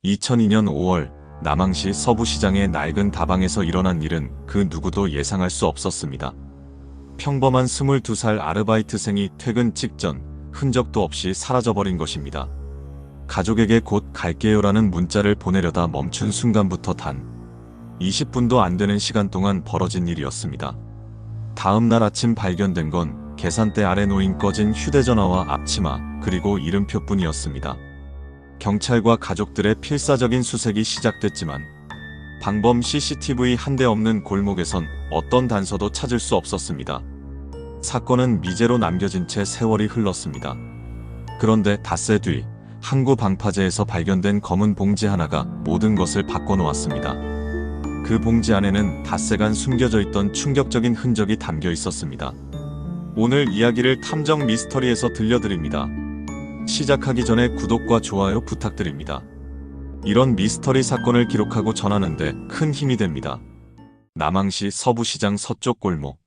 2002년 5월 남항시 서부시장의 낡은 다방에서 일어난 일은 그 누구도 예상할 수 없었습니다. 평범한 22살 아르바이트생이 퇴근 직전 흔적도 없이 사라져버린 것입니다. 가족에게 곧 갈게요라는 문자를 보내려다 멈춘 순간부터 단 20분도 안 되는 시간 동안 벌어진 일이었습니다. 다음 날 아침 발견된 건 계산대 아래 놓인 꺼진 휴대전화와 앞치마 그리고 이름표뿐이었습니다. 경찰과 가족들의 필사적인 수색이 시작됐지만 방범 CCTV 한 대 없는 골목에선 어떤 단서도 찾을 수 없었습니다. 사건은 미제로 남겨진 채 세월이 흘렀습니다. 그런데 닷새 뒤 항구 방파제에서 발견된 검은 봉지 하나가 모든 것을 바꿔놓았습니다. 그 봉지 안에는 닷새간 숨겨져 있던 충격적인 흔적이 담겨 있었습니다. 오늘 이야기를 탐정 미스터리에서 들려드립니다. 시작하기 전에 구독과 좋아요 부탁드립니다. 이런 미스터리 사건을 기록하고 전하는데 큰 힘이 됩니다. 남항시 서부시장 서쪽 골목.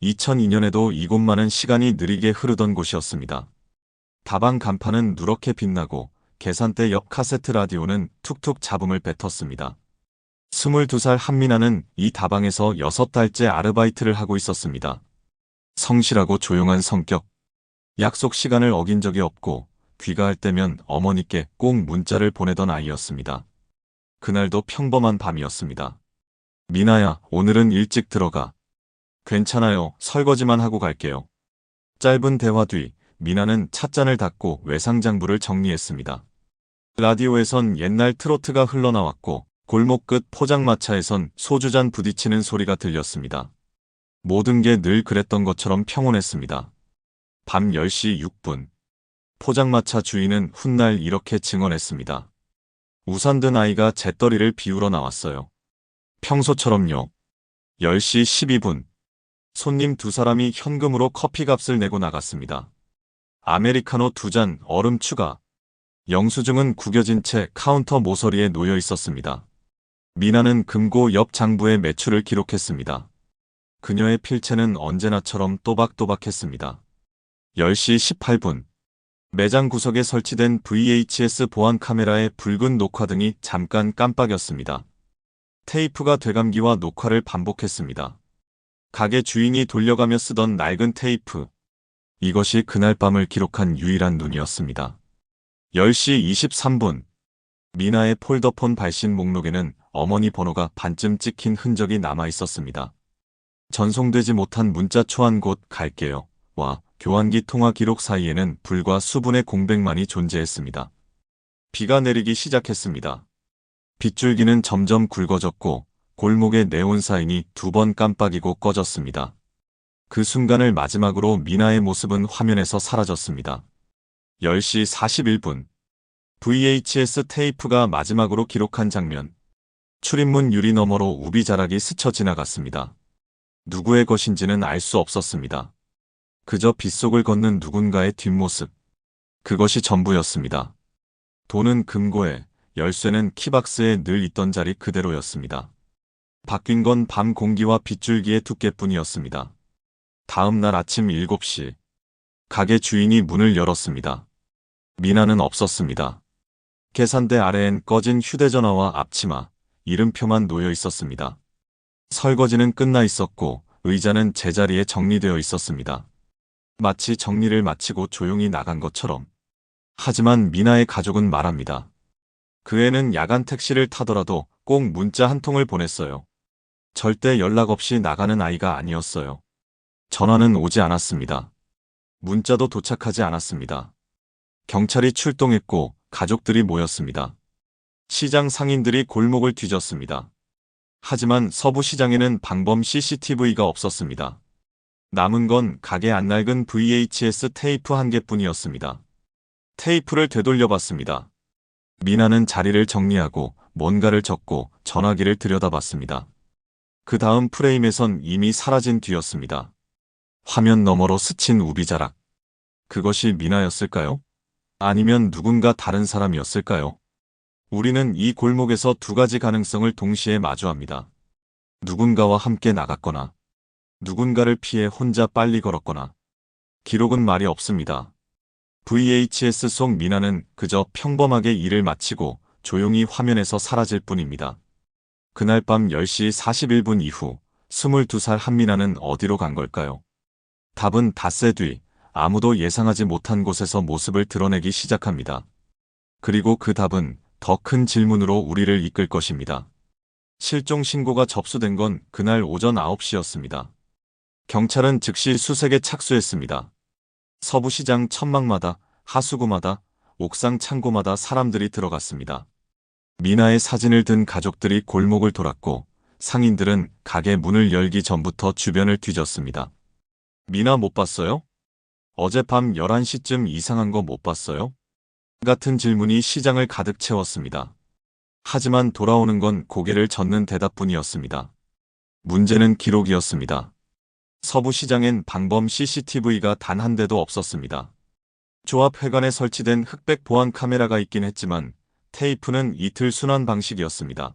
2002년에도 이곳만은 시간이 느리게 흐르던 곳이었습니다. 다방 간판은 누렇게 빛나고 계산대 옆 카세트 라디오는 툭툭 잡음을 뱉었습니다. 22살 한민아는 이 다방에서 6달째 아르바이트를 하고 있었습니다. 성실하고 조용한 성격. 약속 시간을 어긴 적이 없고 귀가할 때면 어머니께 꼭 문자를 보내던 아이였습니다. 그날도 평범한 밤이었습니다. 미나야, 오늘은 일찍 들어가. 괜찮아요. 설거지만 하고 갈게요. 짧은 대화 뒤 미나는 찻잔을 닫고 외상장부를 정리했습니다. 라디오에선 옛날 트로트가 흘러나왔고 골목 끝 포장마차에선 소주잔 부딪히는 소리가 들렸습니다. 모든 게 늘 그랬던 것처럼 평온했습니다. 밤 10시 6분. 포장마차 주인은 훗날 이렇게 증언했습니다. 우산 든 아이가 재떨이를 비우러 나왔어요. 평소처럼요. 10시 12분. 손님 2사람이 현금으로 커피값을 내고 나갔습니다. 아메리카노 2잔, 얼음 추가. 영수증은 구겨진 채 카운터 모서리에 놓여 있었습니다. 미나는 금고 옆 장부에 매출을 기록했습니다. 그녀의 필체는 언제나처럼 또박또박했습니다. 10시 18분. 매장 구석에 설치된 VHS 보안 카메라의 붉은 녹화등이 잠깐 깜빡였습니다. 테이프가 되감기와 녹화를 반복했습니다. 가게 주인이 돌려가며 쓰던 낡은 테이프. 이것이 그날 밤을 기록한 유일한 눈이었습니다. 10시 23분. 미나의 폴더폰 발신 목록에는 어머니 번호가 반쯤 찍힌 흔적이 남아 있었습니다. 전송되지 못한 문자 초안 곧 갈게요. 와 교환기 통화 기록 사이에는 불과 수분의 공백만이 존재했습니다. 비가 내리기 시작했습니다. 빗줄기는 점점 굵어졌고 골목의 네온 사인이 2번 깜빡이고 꺼졌습니다. 그 순간을 마지막으로 미나의 모습은 화면에서 사라졌습니다. 10시 41분. VHS 테이프가 마지막으로 기록한 장면. 출입문 유리 너머로 우비자락이 스쳐 지나갔습니다. 누구의 것인지는 알 수 없었습니다. 그저 빗속을 걷는 누군가의 뒷모습. 그것이 전부였습니다. 돈은 금고에, 열쇠는 키박스에 늘 있던 자리 그대로였습니다. 바뀐 건 밤 공기와 빗줄기의 두께뿐이었습니다. 다음 날 아침 7시. 가게 주인이 문을 열었습니다. 미나는 없었습니다. 계산대 아래엔 꺼진 휴대전화와 앞치마, 이름표만 놓여 있었습니다. 설거지는 끝나 있었고 의자는 제자리에 정리되어 있었습니다. 마치 정리를 마치고 조용히 나간 것처럼. 하지만 미나의 가족은 말합니다. 그 애는 야간 택시를 타더라도 꼭 문자 한 통을 보냈어요. 절대 연락 없이 나가는 아이가 아니었어요. 전화는 오지 않았습니다. 문자도 도착하지 않았습니다. 경찰이 출동했고 가족들이 모였습니다. 시장 상인들이 골목을 뒤졌습니다. 하지만 서부시장에는 방범 CCTV가 없었습니다. 남은 건 가게 안 낡은 VHS 테이프 한 개뿐이었습니다. 테이프를 되돌려봤습니다. 미나는 자리를 정리하고 뭔가를 적고 전화기를 들여다봤습니다. 그 다음 프레임에선 이미 사라진 뒤였습니다. 화면 너머로 스친 우비자락. 그것이 미나였을까요? 아니면 누군가 다른 사람이었을까요? 우리는 이 골목에서 2가지 가능성을 동시에 마주합니다. 누군가와 함께 나갔거나 누군가를 피해 혼자 빨리 걸었거나. 기록은 말이 없습니다. VHS 속 미나는 그저 평범하게 일을 마치고 조용히 화면에서 사라질 뿐입니다. 그날 밤 10시 41분 이후 22살 한미나는 어디로 간 걸까요? 답은 닷새 뒤 아무도 예상하지 못한 곳에서 모습을 드러내기 시작합니다. 그리고 그 답은 더 큰 질문으로 우리를 이끌 것입니다. 실종 신고가 접수된 건 그날 오전 9시였습니다. 경찰은 즉시 수색에 착수했습니다. 서부시장 천막마다, 하수구마다, 옥상 창고마다 사람들이 들어갔습니다. 미나의 사진을 든 가족들이 골목을 돌았고 상인들은 가게 문을 열기 전부터 주변을 뒤졌습니다. 미나 못 봤어요? 어젯밤 11시쯤 이상한 거 못 봤어요? 같은 질문이 시장을 가득 채웠습니다. 하지만 돌아오는 건 고개를 젓는 대답뿐이었습니다. 문제는 기록이었습니다. 서부시장엔 방범 CCTV가 단 한 대도 없었습니다. 조합회관에 설치된 흑백 보안 카메라가 있긴 했지만 테이프는 이틀 순환 방식이었습니다.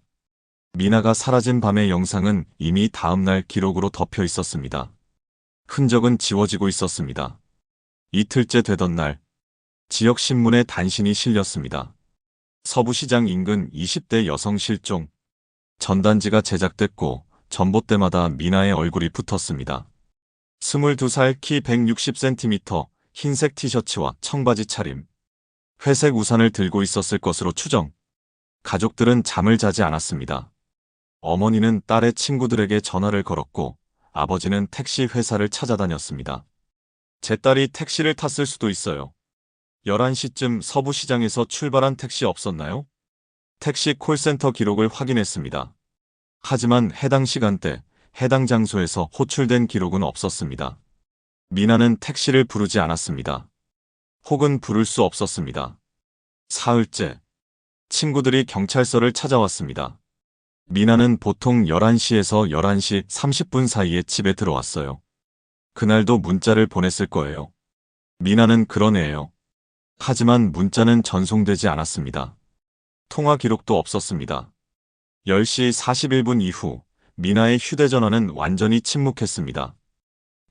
미나가 사라진 밤의 영상은 이미 다음날 기록으로 덮여 있었습니다. 흔적은 지워지고 있었습니다. 이틀째 되던 날, 지역 신문에 단신이 실렸습니다. 서부시장 인근 20대 여성 실종. 전단지가 제작됐고 전봇대마다 미나의 얼굴이 붙었습니다. 22살 키 160cm, 흰색 티셔츠와 청바지 차림. 회색 우산을 들고 있었을 것으로 추정. 가족들은 잠을 자지 않았습니다. 어머니는 딸의 친구들에게 전화를 걸었고 아버지는 택시 회사를 찾아다녔습니다. 제 딸이 택시를 탔을 수도 있어요. 11시쯤 서부시장에서 출발한 택시 없었나요? 택시 콜센터 기록을 확인했습니다. 하지만 해당 시간대, 해당 장소에서 호출된 기록은 없었습니다. 미나는 택시를 부르지 않았습니다. 혹은 부를 수 없었습니다. 사흘째, 친구들이 경찰서를 찾아왔습니다. 미나는 보통 11시에서 11시 30분 사이에 집에 들어왔어요. 그날도 문자를 보냈을 거예요. 미나는 그런 애예요. 하지만 문자는 전송되지 않았습니다. 통화 기록도 없었습니다. 10시 41분 이후 미나의 휴대전화는 완전히 침묵했습니다.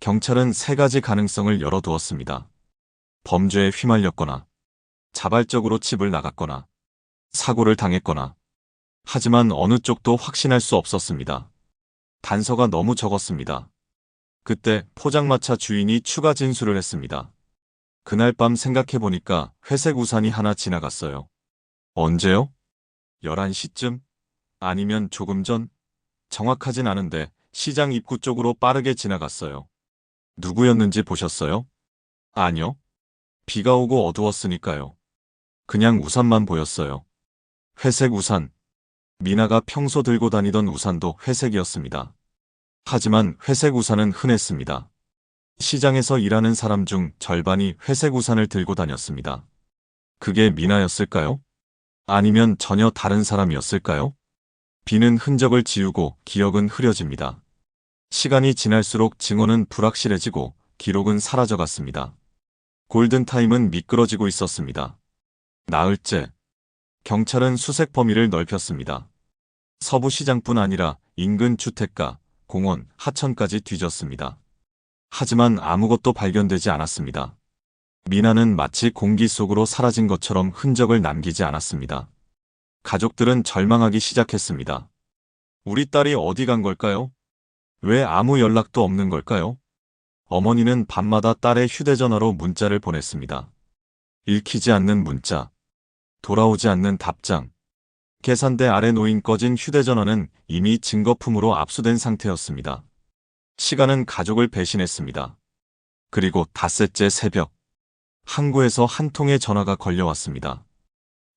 경찰은 세 가지 가능성을 열어두었습니다. 범죄에 휘말렸거나, 자발적으로 집을 나갔거나, 사고를 당했거나. 하지만 어느 쪽도 확신할 수 없었습니다. 단서가 너무 적었습니다. 그때 포장마차 주인이 추가 진술을 했습니다. 그날 밤 생각해보니까 회색 우산이 하나 지나갔어요. 언제요? 11시쯤? 아니면 조금 전? 정확하진 않은데 시장 입구 쪽으로 빠르게 지나갔어요. 누구였는지 보셨어요? 아니요. 비가 오고 어두웠으니까요. 그냥 우산만 보였어요. 회색 우산. 미나가 평소 들고 다니던 우산도 회색이었습니다. 하지만 회색 우산은 흔했습니다. 시장에서 일하는 사람 중 절반이 회색 우산을 들고 다녔습니다. 그게 미나였을까요? 아니면 전혀 다른 사람이었을까요? 비는 흔적을 지우고 기억은 흐려집니다. 시간이 지날수록 증언은 불확실해지고 기록은 사라져갔습니다. 골든타임은 미끄러지고 있었습니다. 나흘째, 경찰은 수색 범위를 넓혔습니다. 서부시장뿐 아니라 인근 주택가, 공원, 하천까지 뒤졌습니다. 하지만 아무것도 발견되지 않았습니다. 미나는 마치 공기 속으로 사라진 것처럼 흔적을 남기지 않았습니다. 가족들은 절망하기 시작했습니다. 우리 딸이 어디 간 걸까요? 왜 아무 연락도 없는 걸까요? 어머니는 밤마다 딸의 휴대전화로 문자를 보냈습니다. 읽히지 않는 문자, 돌아오지 않는 답장. 계산대 아래 놓인 꺼진 휴대전화는 이미 증거품으로 압수된 상태였습니다. 시간은 가족을 배신했습니다. 그리고 닷새째 새벽, 항구에서 한 통의 전화가 걸려왔습니다.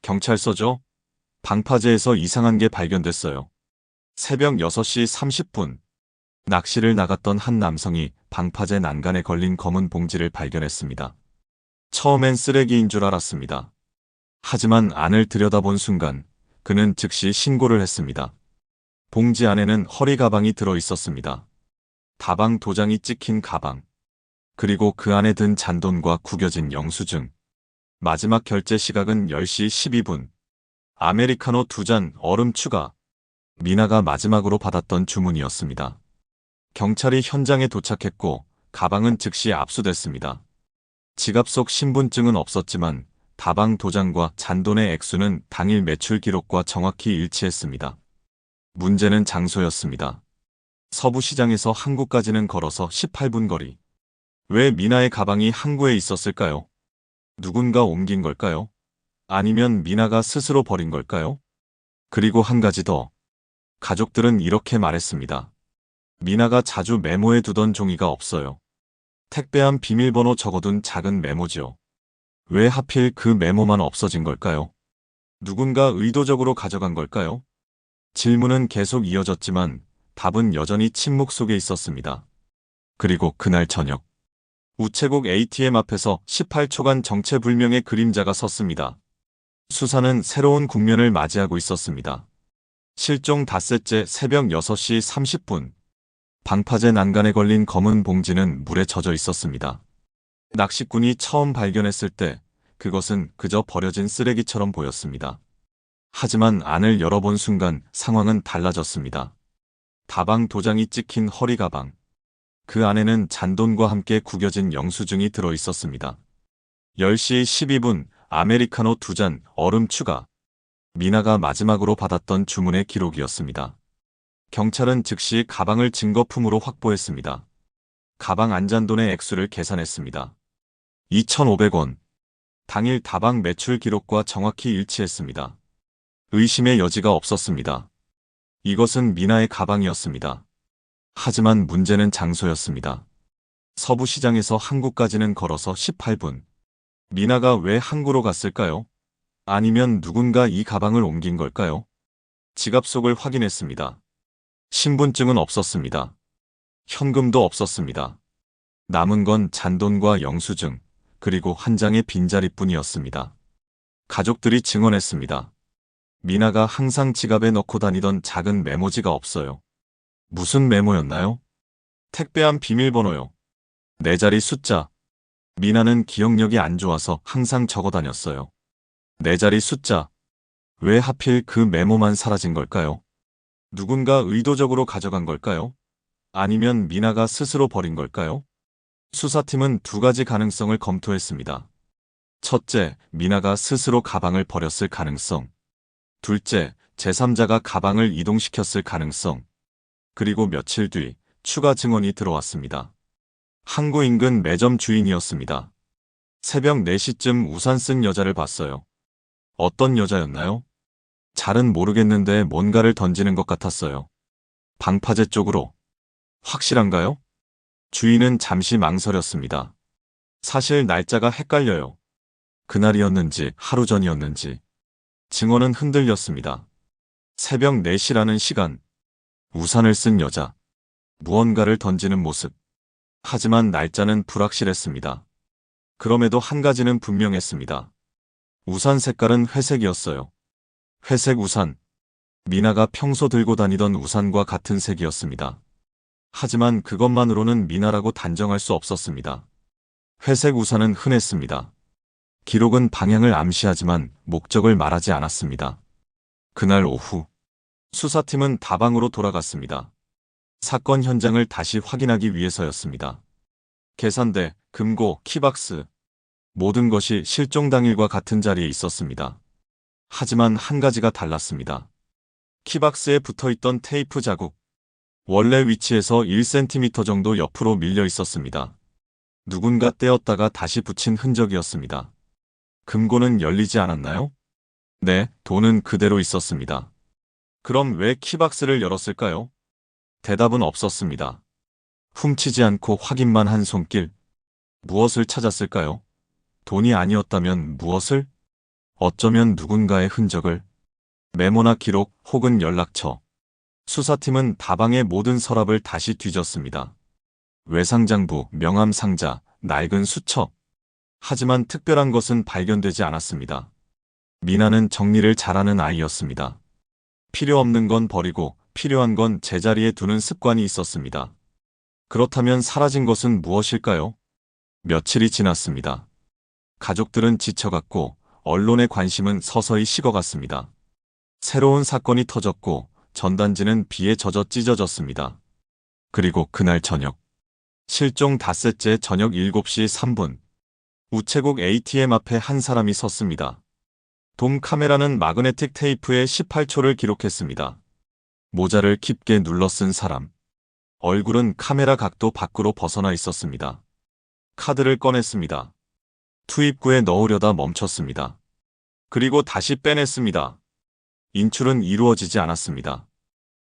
경찰서죠? 방파제에서 이상한 게 발견됐어요. 새벽 6시 30분, 낚시를 나갔던 한 남성이 방파제 난간에 걸린 검은 봉지를 발견했습니다. 처음엔 쓰레기인 줄 알았습니다. 하지만 안을 들여다본 순간 그는 즉시 신고를 했습니다. 봉지 안에는 허리 가방이 들어 있었습니다. 다방 도장이 찍힌 가방. 그리고 그 안에 든 잔돈과 구겨진 영수증. 마지막 결제 시각은 10시 12분. 아메리카노 2잔, 얼음 추가. 미나가 마지막으로 받았던 주문이었습니다. 경찰이 현장에 도착했고 가방은 즉시 압수됐습니다. 지갑 속 신분증은 없었지만 다방 도장과 잔돈의 액수는 당일 매출 기록과 정확히 일치했습니다. 문제는 장소였습니다. 서부시장에서 항구까지는 걸어서 18분 거리. 왜 미나의 가방이 항구에 있었을까요? 누군가 옮긴 걸까요? 아니면 미나가 스스로 버린 걸까요? 그리고 한 가지 더. 가족들은 이렇게 말했습니다. 미나가 자주 메모해 두던 종이가 없어요. 택배함 비밀번호 적어둔 작은 메모지요. 왜 하필 그 메모만 없어진 걸까요? 누군가 의도적으로 가져간 걸까요? 질문은 계속 이어졌지만 답은 여전히 침묵 속에 있었습니다. 그리고 그날 저녁, 우체국 ATM 앞에서 18초간 정체불명의 그림자가 섰습니다. 수사는 새로운 국면을 맞이하고 있었습니다. 실종 닷새째 새벽 6시 30분. 방파제 난간에 걸린 검은 봉지는 물에 젖어 있었습니다. 낚시꾼이 처음 발견했을 때 그것은 그저 버려진 쓰레기처럼 보였습니다. 하지만 안을 열어본 순간 상황은 달라졌습니다. 다방 도장이 찍힌 허리 가방. 그 안에는 잔돈과 함께 구겨진 영수증이 들어 있었습니다. 10시 12분, 아메리카노 2잔, 얼음 추가. 미나가 마지막으로 받았던 주문의 기록이었습니다. 경찰은 즉시 가방을 증거품으로 확보했습니다. 가방 안잔돈의 액수를 계산했습니다. 2,500원. 당일 다방 매출 기록과 정확히 일치했습니다. 의심의 여지가 없었습니다. 이것은 미나의 가방이었습니다. 하지만 문제는 장소였습니다. 서부시장에서 항구까지는 걸어서 18분. 미나가 왜 항구로 갔을까요? 아니면 누군가 이 가방을 옮긴 걸까요? 지갑 속을 확인했습니다. 신분증은 없었습니다. 현금도 없었습니다. 남은 건 잔돈과 영수증, 그리고 한 장의 빈자리뿐이었습니다. 가족들이 증언했습니다. 미나가 항상 지갑에 넣고 다니던 작은 메모지가 없어요. 무슨 메모였나요? 택배함 비밀번호요. 4자리 숫자. 미나는 기억력이 안 좋아서 항상 적어 다녔어요. 4자리 숫자. 왜 하필 그 메모만 사라진 걸까요? 누군가 의도적으로 가져간 걸까요? 아니면 미나가 스스로 버린 걸까요? 수사팀은 2가지 가능성을 검토했습니다. 첫째, 미나가 스스로 가방을 버렸을 가능성. 둘째, 제3자가 가방을 이동시켰을 가능성. 그리고 며칠 뒤 추가 증언이 들어왔습니다. 항구 인근 매점 주인이었습니다. 새벽 4시쯤 우산 쓴 여자를 봤어요. 어떤 여자였나요? 잘은 모르겠는데 뭔가를 던지는 것 같았어요. 방파제 쪽으로. 확실한가요? 주인은 잠시 망설였습니다. 사실 날짜가 헷갈려요. 그날이었는지 하루 전이었는지. 증언은 흔들렸습니다. 새벽 4시라는 시간. 우산을 쓴 여자. 무언가를 던지는 모습. 하지만 날짜는 불확실했습니다. 그럼에도 한 가지는 분명했습니다. 우산 색깔은 회색이었어요. 회색 우산. 미나가 평소 들고 다니던 우산과 같은 색이었습니다. 하지만 그것만으로는 미나라고 단정할 수 없었습니다. 회색 우산은 흔했습니다. 기록은 방향을 암시하지만 목적을 말하지 않았습니다. 그날 오후, 수사팀은 다방으로 돌아갔습니다. 사건 현장을 다시 확인하기 위해서였습니다. 계산대, 금고, 키박스. 모든 것이 실종 당일과 같은 자리에 있었습니다. 하지만 한 가지가 달랐습니다. 키박스에 붙어있던 테이프 자국. 원래 위치에서 1cm 정도 옆으로 밀려 있었습니다. 누군가 떼었다가 다시 붙인 흔적이었습니다. 금고는 열리지 않았나요? 네, 돈은 그대로 있었습니다. 그럼 왜 키박스를 열었을까요? 대답은 없었습니다. 훔치지 않고 확인만 한 손길. 무엇을 찾았을까요? 돈이 아니었다면 무엇을? 어쩌면 누군가의 흔적을. 메모나 기록 혹은 연락처. 수사팀은 다방의 모든 서랍을 다시 뒤졌습니다. 외상장부, 명함 상자, 낡은 수첩. 하지만 특별한 것은 발견되지 않았습니다. 미나는 정리를 잘하는 아이였습니다. 필요 없는 건 버리고 필요한 건 제자리에 두는 습관이 있었습니다. 그렇다면 사라진 것은 무엇일까요? 며칠이 지났습니다. 가족들은 지쳐갔고 언론의 관심은 서서히 식어갔습니다. 새로운 사건이 터졌고 전단지는 비에 젖어 찢어졌습니다. 그리고 그날 저녁. 실종 닷새째 저녁 7시 3분. 우체국 ATM 앞에 한 사람이 섰습니다. 돔 카메라는 마그네틱 테이프에 18초를 기록했습니다. 모자를 깊게 눌러 쓴 사람. 얼굴은 카메라 각도 밖으로 벗어나 있었습니다. 카드를 꺼냈습니다. 투입구에 넣으려다 멈췄습니다. 그리고 다시 빼냈습니다. 인출은 이루어지지 않았습니다.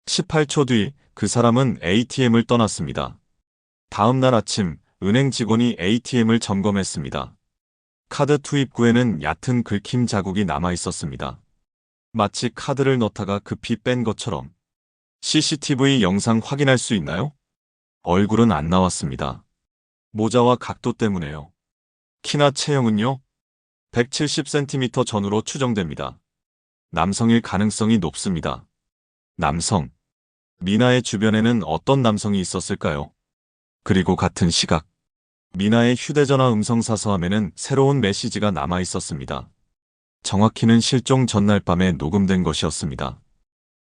18초 뒤 그 사람은 ATM을 떠났습니다. 다음 날 아침 은행 직원이 ATM을 점검했습니다. 카드 투입구에는 얕은 긁힘 자국이 남아 있었습니다. 마치 카드를 넣다가 급히 뺀 것처럼. CCTV 영상 확인할 수 있나요? 얼굴은 안 나왔습니다. 모자와 각도 때문에요. 키나 체형은요? 170cm 전후로 추정됩니다. 남성일 가능성이 높습니다. 남성. 미나의 주변에는 어떤 남성이 있었을까요? 그리고 같은 시각. 미나의 휴대전화 음성사서함에는 새로운 메시지가 남아 있었습니다. 정확히는 실종 전날 밤에 녹음된 것이었습니다.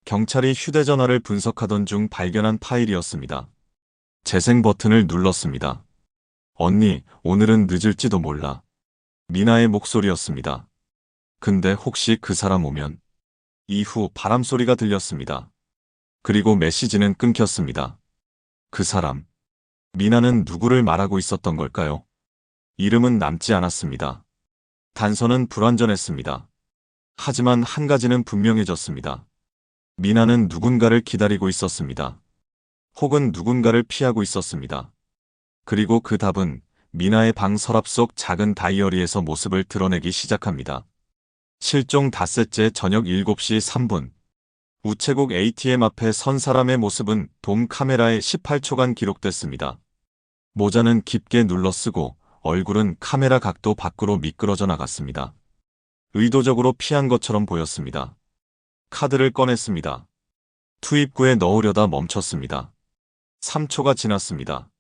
경찰이 휴대전화를 분석하던 중 발견한 파일이었습니다. 재생 버튼을 눌렀습니다. 언니, 오늘은 늦을지도 몰라. 미나의 목소리였습니다. 근데 혹시 그 사람 오면? 이후 바람 소리가 들렸습니다. 그리고 메시지는 끊겼습니다. 그 사람. 미나는 누구를 말하고 있었던 걸까요? 이름은 남지 않았습니다. 단서는 불완전했습니다. 하지만 한 가지는 분명해졌습니다. 미나는 누군가를 기다리고 있었습니다. 혹은 누군가를 피하고 있었습니다. 그리고 그 답은 미나의 방 서랍 속 작은 다이어리에서 모습을 드러내기 시작합니다. 실종 닷새째 저녁 7시 3분. 우체국 ATM 앞에 선 사람의 모습은 돔 카메라에 18초간 기록됐습니다. 모자는 깊게 눌러 쓰고 얼굴은 카메라 각도 밖으로 미끄러져 나갔습니다. 의도적으로 피한 것처럼 보였습니다. 카드를 꺼냈습니다. 투입구에 넣으려다 멈췄습니다. 3초가 지났습니다.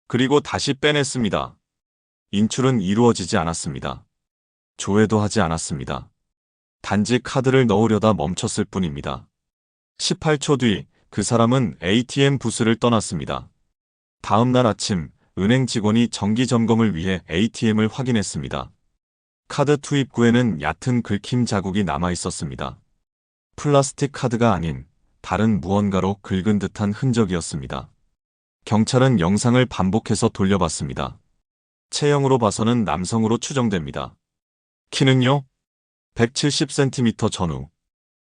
그리고 다시 빼냈습니다. 인출은 이루어지지 않았습니다. 조회도 하지 않았습니다. 단지 카드를 넣으려다 멈췄을 뿐입니다. 18초 뒤 그 사람은 ATM 부스를 떠났습니다. 다음 날 아침 은행 직원이 정기 점검을 위해 ATM을 확인했습니다. 카드 투입구에는 얕은 긁힘 자국이 남아 있었습니다. 플라스틱 카드가 아닌 다른 무언가로 긁은 듯한 흔적이었습니다. 경찰은 영상을 반복해서 돌려봤습니다. 체형으로 봐서는 남성으로 추정됩니다. 키는요? 170cm 전후.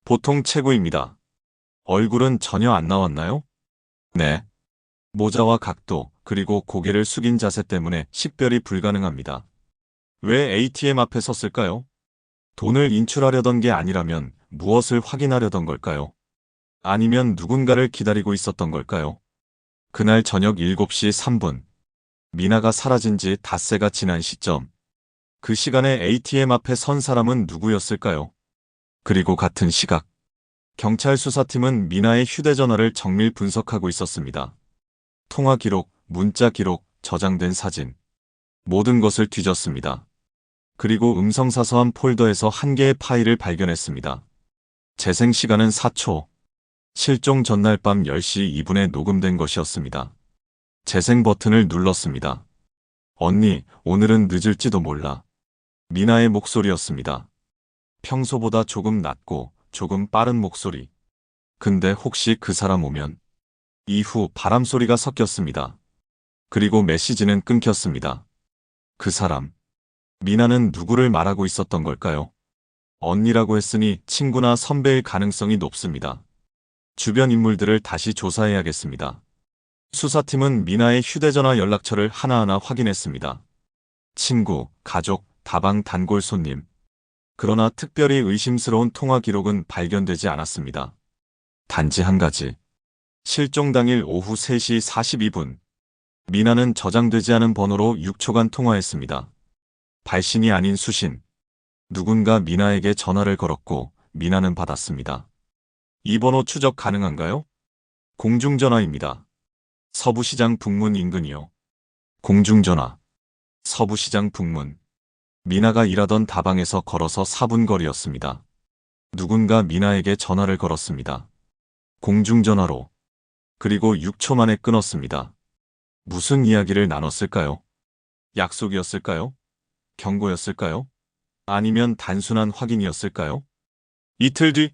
보통 체구입니다. 얼굴은 전혀 안 나왔나요? 네. 모자와 각도, 그리고 고개를 숙인 자세 때문에 식별이 불가능합니다. 왜 ATM 앞에 섰을까요? 돈을 인출하려던 게 아니라면 무엇을 확인하려던 걸까요? 아니면 누군가를 기다리고 있었던 걸까요? 그날 저녁 7시 3분. 미나가 사라진 지 닷새가 지난 시점. 그 시간에 ATM 앞에 선 사람은 누구였을까요? 그리고 같은 시각. 경찰 수사팀은 미나의 휴대전화를 정밀 분석하고 있었습니다. 통화 기록, 문자 기록, 저장된 사진. 모든 것을 뒤졌습니다. 그리고 음성사서함 폴더에서 한 개의 파일을 발견했습니다. 재생 시간은 4초. 실종 전날 밤 10시 2분에 녹음된 것이었습니다. 재생 버튼을 눌렀습니다. 언니, 오늘은 늦을지도 몰라. 미나의 목소리였습니다. 평소보다 조금 낮고 조금 빠른 목소리. 근데 혹시 그 사람 오면? 이후 바람 소리가 섞였습니다. 그리고 메시지는 끊겼습니다. 그 사람. 미나는 누구를 말하고 있었던 걸까요? 언니라고 했으니 친구나 선배일 가능성이 높습니다. 주변 인물들을 다시 조사해야겠습니다. 수사팀은 미나의 휴대전화 연락처를 하나하나 확인했습니다. 친구, 가족, 다방 단골 손님. 그러나 특별히 의심스러운 통화 기록은 발견되지 않았습니다. 단지 한 가지. 실종 당일 오후 3시 42분. 미나는 저장되지 않은 번호로 6초간 통화했습니다. 발신이 아닌 수신. 누군가 미나에게 전화를 걸었고 미나는 받았습니다. 이 번호 추적 가능한가요? 공중전화입니다. 서부시장 북문 인근이요. 공중전화. 서부시장 북문. 미나가 일하던 다방에서 걸어서 4분 거리였습니다. 누군가 미나에게 전화를 걸었습니다. 공중전화로. 그리고 6초 만에 끊었습니다. 무슨 이야기를 나눴을까요? 약속이었을까요? 경고였을까요? 아니면 단순한 확인이었을까요? 이틀 뒤,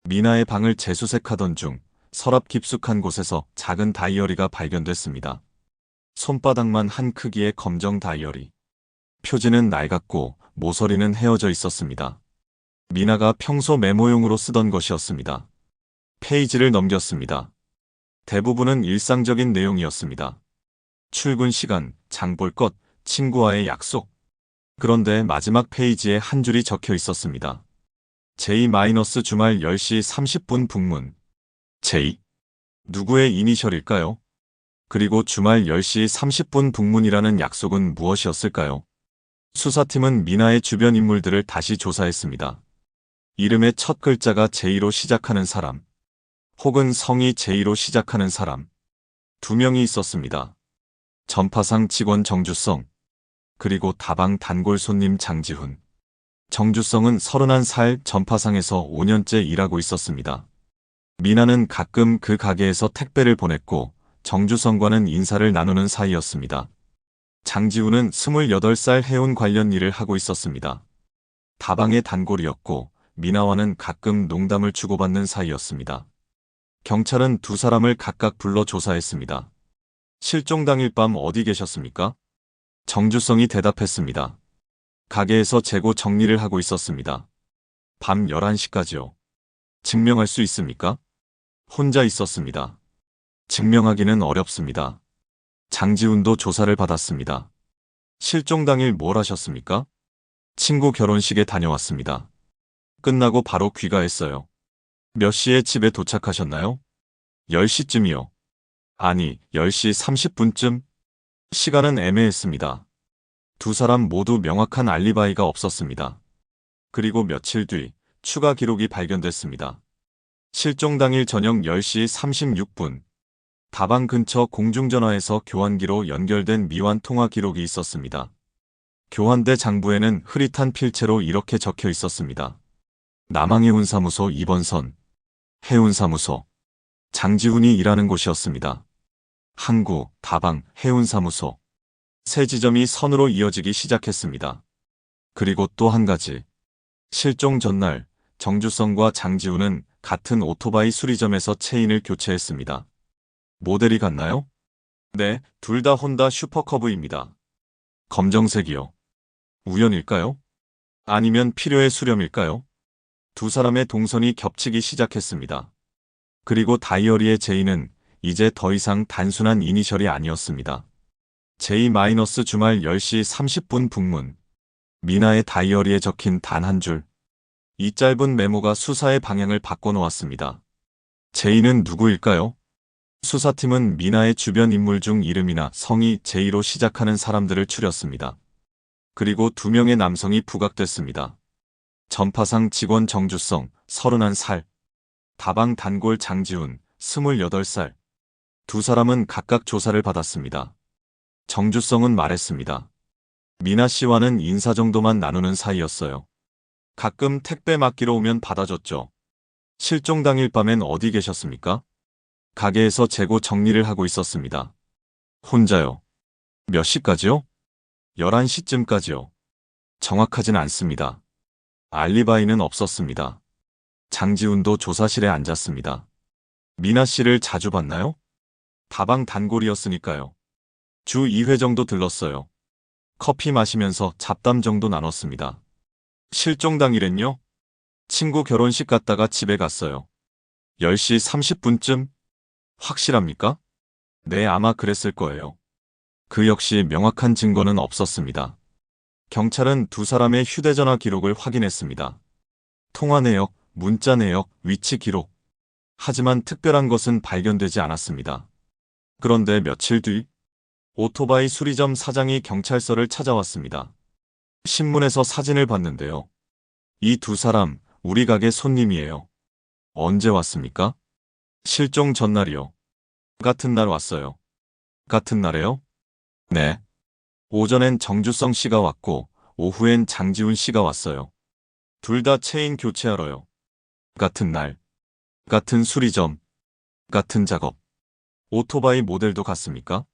미나의 방을 재수색하던 중 서랍 깊숙한 곳에서 작은 다이어리가 발견됐습니다. 손바닥만 한 크기의 검정 다이어리. 표지는 낡았고 모서리는 헤어져 있었습니다. 미나가 평소 메모용으로 쓰던 것이었습니다. 페이지를 넘겼습니다. 대부분은 일상적인 내용이었습니다. 출근 시간, 장볼 것, 친구와의 약속. 그런데 마지막 페이지에 한 줄이 적혀 있었습니다. J- 주말 10시 30분 북문. J. 누구의 이니셜일까요? 그리고 주말 10시 30분 북문이라는 약속은 무엇이었을까요? 수사팀은 미나의 주변 인물들을 다시 조사했습니다. 이름의 첫 글자가 J로 시작하는 사람, 혹은 성이 J로 시작하는 사람. 2명이 있었습니다. 전파상 직원 정주성, 그리고 다방 단골 손님 장지훈. 정주성은 31살 전파상에서 5년째 일하고 있었습니다. 미나는 가끔 그 가게에서 택배를 보냈고 정주성과는 인사를 나누는 사이였습니다. 장지훈은 28살 해운 관련 일을 하고 있었습니다. 다방의 단골이었고 미나와는 가끔 농담을 주고받는 사이였습니다. 경찰은 2사람을 각각 불러 조사했습니다. 실종 당일 밤 어디 계셨습니까? 정주성이 대답했습니다. 가게에서 재고 정리를 하고 있었습니다. 밤 11시까지요. 증명할 수 있습니까? 혼자 있었습니다. 증명하기는 어렵습니다. 장지훈도 조사를 받았습니다. 실종 당일 뭘 하셨습니까? 친구 결혼식에 다녀왔습니다. 끝나고 바로 귀가했어요. 몇 시에 집에 도착하셨나요? 10시쯤이요. 아니, 10시 30분쯤? 시간은 애매했습니다. 2사람 모두 명확한 알리바이가 없었습니다. 그리고 며칠 뒤 추가 기록이 발견됐습니다. 실종 당일 저녁 10시 36분, 다방 근처 공중전화에서 교환기로 연결된 미완 통화 기록이 있었습니다. 교환대 장부에는 흐릿한 필체로 이렇게 적혀 있었습니다. 남항해운사무소 2번선, 해운사무소. 장지훈이 일하는 곳이었습니다. 항구, 다방, 해운사무소. 세 지점이 선으로 이어지기 시작했습니다. 그리고 또 한 가지. 실종 전날 정주성과 장지훈은 같은 오토바이 수리점에서 체인을 교체했습니다. 모델이 같나요? 네, 둘 다 혼다 슈퍼커브입니다. 검정색이요. 우연일까요? 아니면 필요의 수렴일까요? 2사람의 동선이 겹치기 시작했습니다. 그리고 다이어리의 J는 이제 더 이상 단순한 이니셜이 아니었습니다. J- 주말 10시 30분 북문. 미나의 다이어리에 적힌 단 한 줄. 이 짧은 메모가 수사의 방향을 바꿔놓았습니다. J는 누구일까요? 수사팀은 미나의 주변 인물 중 이름이나 성이 J로 시작하는 사람들을 추렸습니다. 그리고 2명의 남성이 부각됐습니다. 전파상 직원 정주성, 31살. 다방 단골 장지훈, 28살. 2사람은 각각 조사를 받았습니다. 정주성은 말했습니다. 미나 씨와는 인사 정도만 나누는 사이였어요. 가끔 택배 맡기러 오면 받아줬죠. 실종 당일 밤엔 어디 계셨습니까? 가게에서 재고 정리를 하고 있었습니다. 혼자요. 몇 시까지요? 11시쯤까지요. 정확하진 않습니다. 알리바이는 없었습니다. 장지훈도 조사실에 앉았습니다. 미나 씨를 자주 봤나요? 다방 단골이었으니까요. 주 2회 정도 들렀어요. 커피 마시면서 잡담 정도 나눴습니다. 실종 당일엔요? 친구 결혼식 갔다가 집에 갔어요. 10시 30분쯤? 확실합니까? 네, 아마 그랬을 거예요. 그 역시 명확한 증거는 없었습니다. 경찰은 2사람의 휴대전화 기록을 확인했습니다. 통화 내역, 문자 내역, 위치 기록. 하지만 특별한 것은 발견되지 않았습니다. 그런데 며칠 뒤, 오토바이 수리점 사장이 경찰서를 찾아왔습니다. 신문에서 사진을 봤는데요. 이 2사람, 우리 가게 손님이에요. 언제 왔습니까? 실종 전날이요. 같은 날 왔어요. 같은 날에요? 네. 오전엔 정주성 씨가 왔고, 오후엔 장지훈 씨가 왔어요. 둘 다 체인 교체하러요. 같은 날. 같은 수리점. 같은 작업. 오토바이 모델도 같습니까?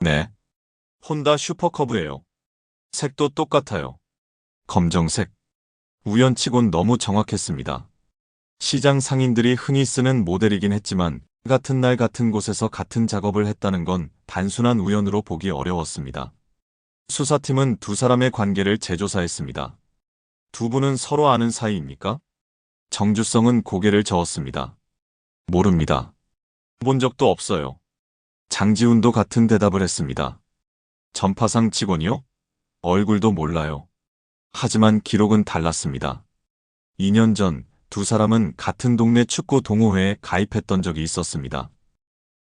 네. 혼다 슈퍼커브예요. 색도 똑같아요. 검정색. 우연치곤 너무 정확했습니다. 시장 상인들이 흔히 쓰는 모델이긴 했지만 같은 날 같은 곳에서 같은 작업을 했다는 건 단순한 우연으로 보기 어려웠습니다. 수사팀은 두 사람의 관계를 재조사했습니다. 두 분은 서로 아는 사이입니까? 정주성은 고개를 저었습니다. 모릅니다. 본 적도 없어요. 장지훈도 같은 대답을 했습니다. 전파상 직원이요? 얼굴도 몰라요. 하지만 기록은 달랐습니다. 2년 전 두 사람은 같은 동네 축구 동호회에 가입했던 적이 있었습니다.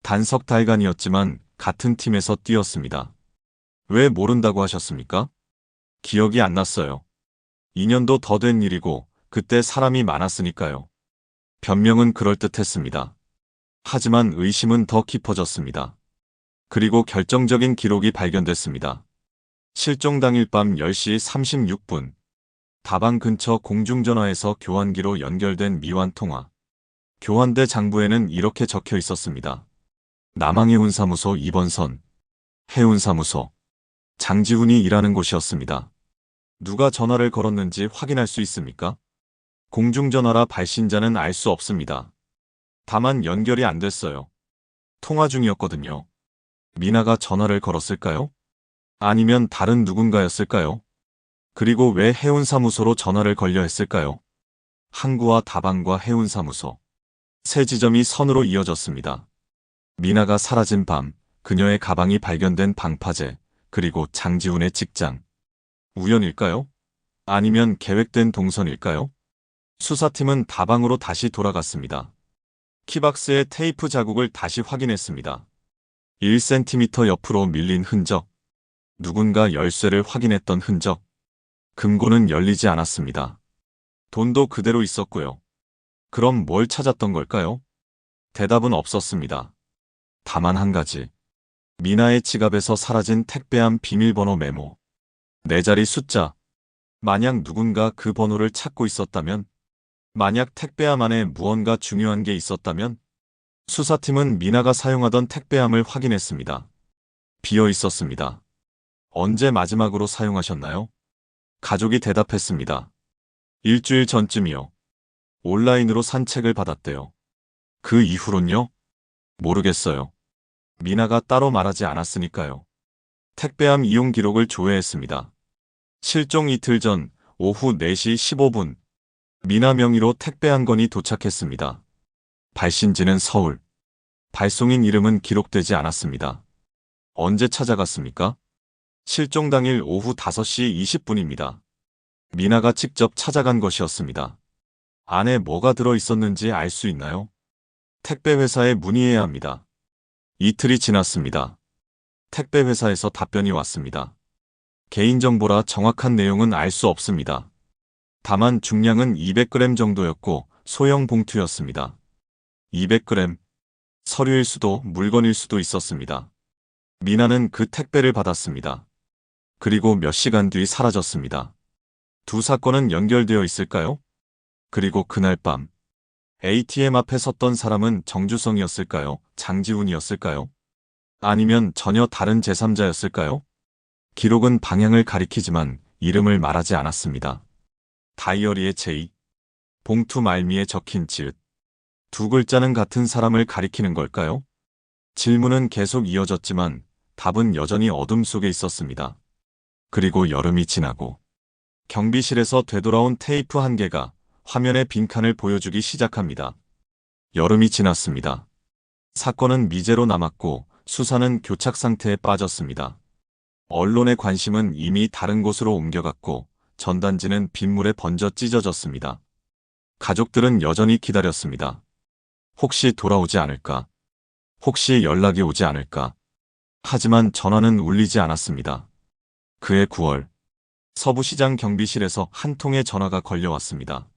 단석 달간이었지만 같은 팀에서 뛰었습니다. 왜 모른다고 하셨습니까? 기억이 안 났어요. 2년도 더 된 일이고 그때 사람이 많았으니까요. 변명은 그럴듯했습니다. 하지만 의심은 더 깊어졌습니다. 그리고 결정적인 기록이 발견됐습니다. 실종 당일 밤 10시 36분. 다방 근처 공중전화에서 교환기로 연결된 미완 통화. 교환대 장부에는 이렇게 적혀 있었습니다. 남항해운사무소 2번 선. 해운사무소. 장지훈이 일하는 곳이었습니다. 누가 전화를 걸었는지 확인할 수 있습니까? 공중전화라 발신자는 알 수 없습니다. 다만 연결이 안 됐어요. 통화 중이었거든요. 미나가 전화를 걸었을까요? 아니면 다른 누군가였을까요? 그리고 왜 해운사무소로 전화를 걸려 했을까요? 항구와 다방과 해운사무소. 세 지점이 선으로 이어졌습니다. 미나가 사라진 밤, 그녀의 가방이 발견된 방파제, 그리고 장지훈의 직장. 우연일까요? 아니면 계획된 동선일까요? 수사팀은 다방으로 다시 돌아갔습니다. 키박스의 테이프 자국을 다시 확인했습니다. 1cm 옆으로 밀린 흔적. 누군가 열쇠를 확인했던 흔적. 금고는 열리지 않았습니다. 돈도 그대로 있었고요. 그럼 뭘 찾았던 걸까요? 대답은 없었습니다. 다만 한 가지. 미나의 지갑에서 사라진 택배함 비밀번호 메모. 4자리 숫자. 만약 누군가 그 번호를 찾고 있었다면, 만약 택배함 안에 무언가 중요한 게 있었다면, 수사팀은 미나가 사용하던 택배함을 확인했습니다. 비어 있었습니다. 언제 마지막으로 사용하셨나요? 가족이 대답했습니다. 일주일 전쯤이요. 온라인으로 산 책을 받았대요. 그 이후론요? 모르겠어요. 미나가 따로 말하지 않았으니까요. 택배함 이용 기록을 조회했습니다. 실종 이틀 전 오후 4시 15분 미나 명의로 택배 한 건이 도착했습니다. 발신지는 서울. 발송인 이름은 기록되지 않았습니다. 언제 찾아갔습니까? 실종 당일 오후 5시 20분입니다. 미나가 직접 찾아간 것이었습니다. 안에 뭐가 들어 있었는지 알 수 있나요? 택배 회사에 문의해야 합니다. 이틀이 지났습니다. 택배 회사에서 답변이 왔습니다. 개인정보라 정확한 내용은 알 수 없습니다. 다만 중량은 200g 정도였고 소형 봉투였습니다. 200g. 서류일 수도 물건일 수도 있었습니다. 미나는 그 택배를 받았습니다. 그리고 몇 시간 뒤 사라졌습니다. 두 사건은 연결되어 있을까요? 그리고 그날 밤 ATM 앞에 섰던 사람은 정주성이었을까요? 장지훈이었을까요? 아니면 전혀 다른 제3자였을까요? 기록은 방향을 가리키지만 이름을 말하지 않았습니다. 다이어리의 제2, 봉투 말미에 적힌 지읒. 두 글자는 같은 사람을 가리키는 걸까요? 질문은 계속 이어졌지만 답은 여전히 어둠 속에 있었습니다. 그리고 여름이 지나고 경비실에서 되돌아온 테이프 한 개가 화면의 빈칸을 보여주기 시작합니다. 여름이 지났습니다. 사건은 미제로 남았고 수사는 교착 상태에 빠졌습니다. 언론의 관심은 이미 다른 곳으로 옮겨갔고 전단지는 빗물에 번져 찢어졌습니다. 가족들은 여전히 기다렸습니다. 혹시 돌아오지 않을까? 혹시 연락이 오지 않을까? 하지만 전화는 울리지 않았습니다. 그해 9월, 서부시장 경비실에서 한 통의 전화가 걸려왔습니다.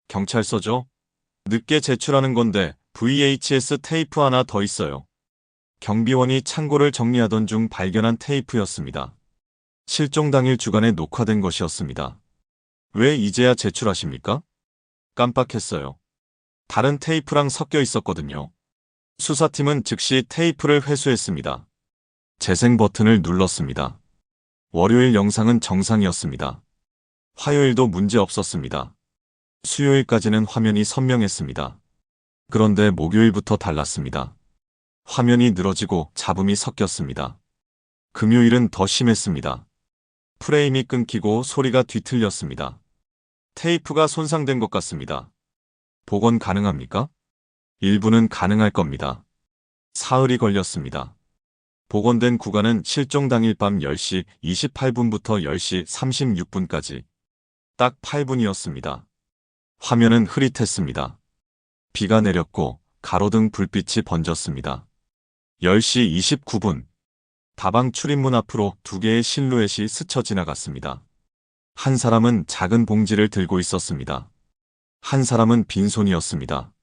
경찰서죠? 늦게 제출하는 건데 VHS 테이프 하나 더 있어요. 경비원이 창고를 정리하던 중 발견한 테이프였습니다. 실종 당일 주간에 녹화된 것이었습니다. 왜 이제야 제출하십니까? 깜빡했어요. 다른 테이프랑 섞여 있었거든요. 수사팀은 즉시 테이프를 회수했습니다. 재생 버튼을 눌렀습니다. 월요일 영상은 정상이었습니다. 화요일도 문제 없었습니다. 수요일까지는 화면이 선명했습니다. 그런데 목요일부터 달랐습니다. 화면이 늘어지고 잡음이 섞였습니다. 금요일은 더 심했습니다. 프레임이 끊기고 소리가 뒤틀렸습니다. 테이프가 손상된 것 같습니다. 복원 가능합니까? 일부는 가능할 겁니다. 사흘이 걸렸습니다. 복원된 구간은 실종 당일 밤 10시 28분부터 10시 36분까지 딱 8분이었습니다. 화면은 흐릿했습니다. 비가 내렸고 가로등 불빛이 번졌습니다. 10시 29분 다방 출입문 앞으로 두 개의 실루엣이 스쳐 지나갔습니다. 한 사람은 작은 봉지를 들고 있었습니다. 한 사람은 빈손이었습니다.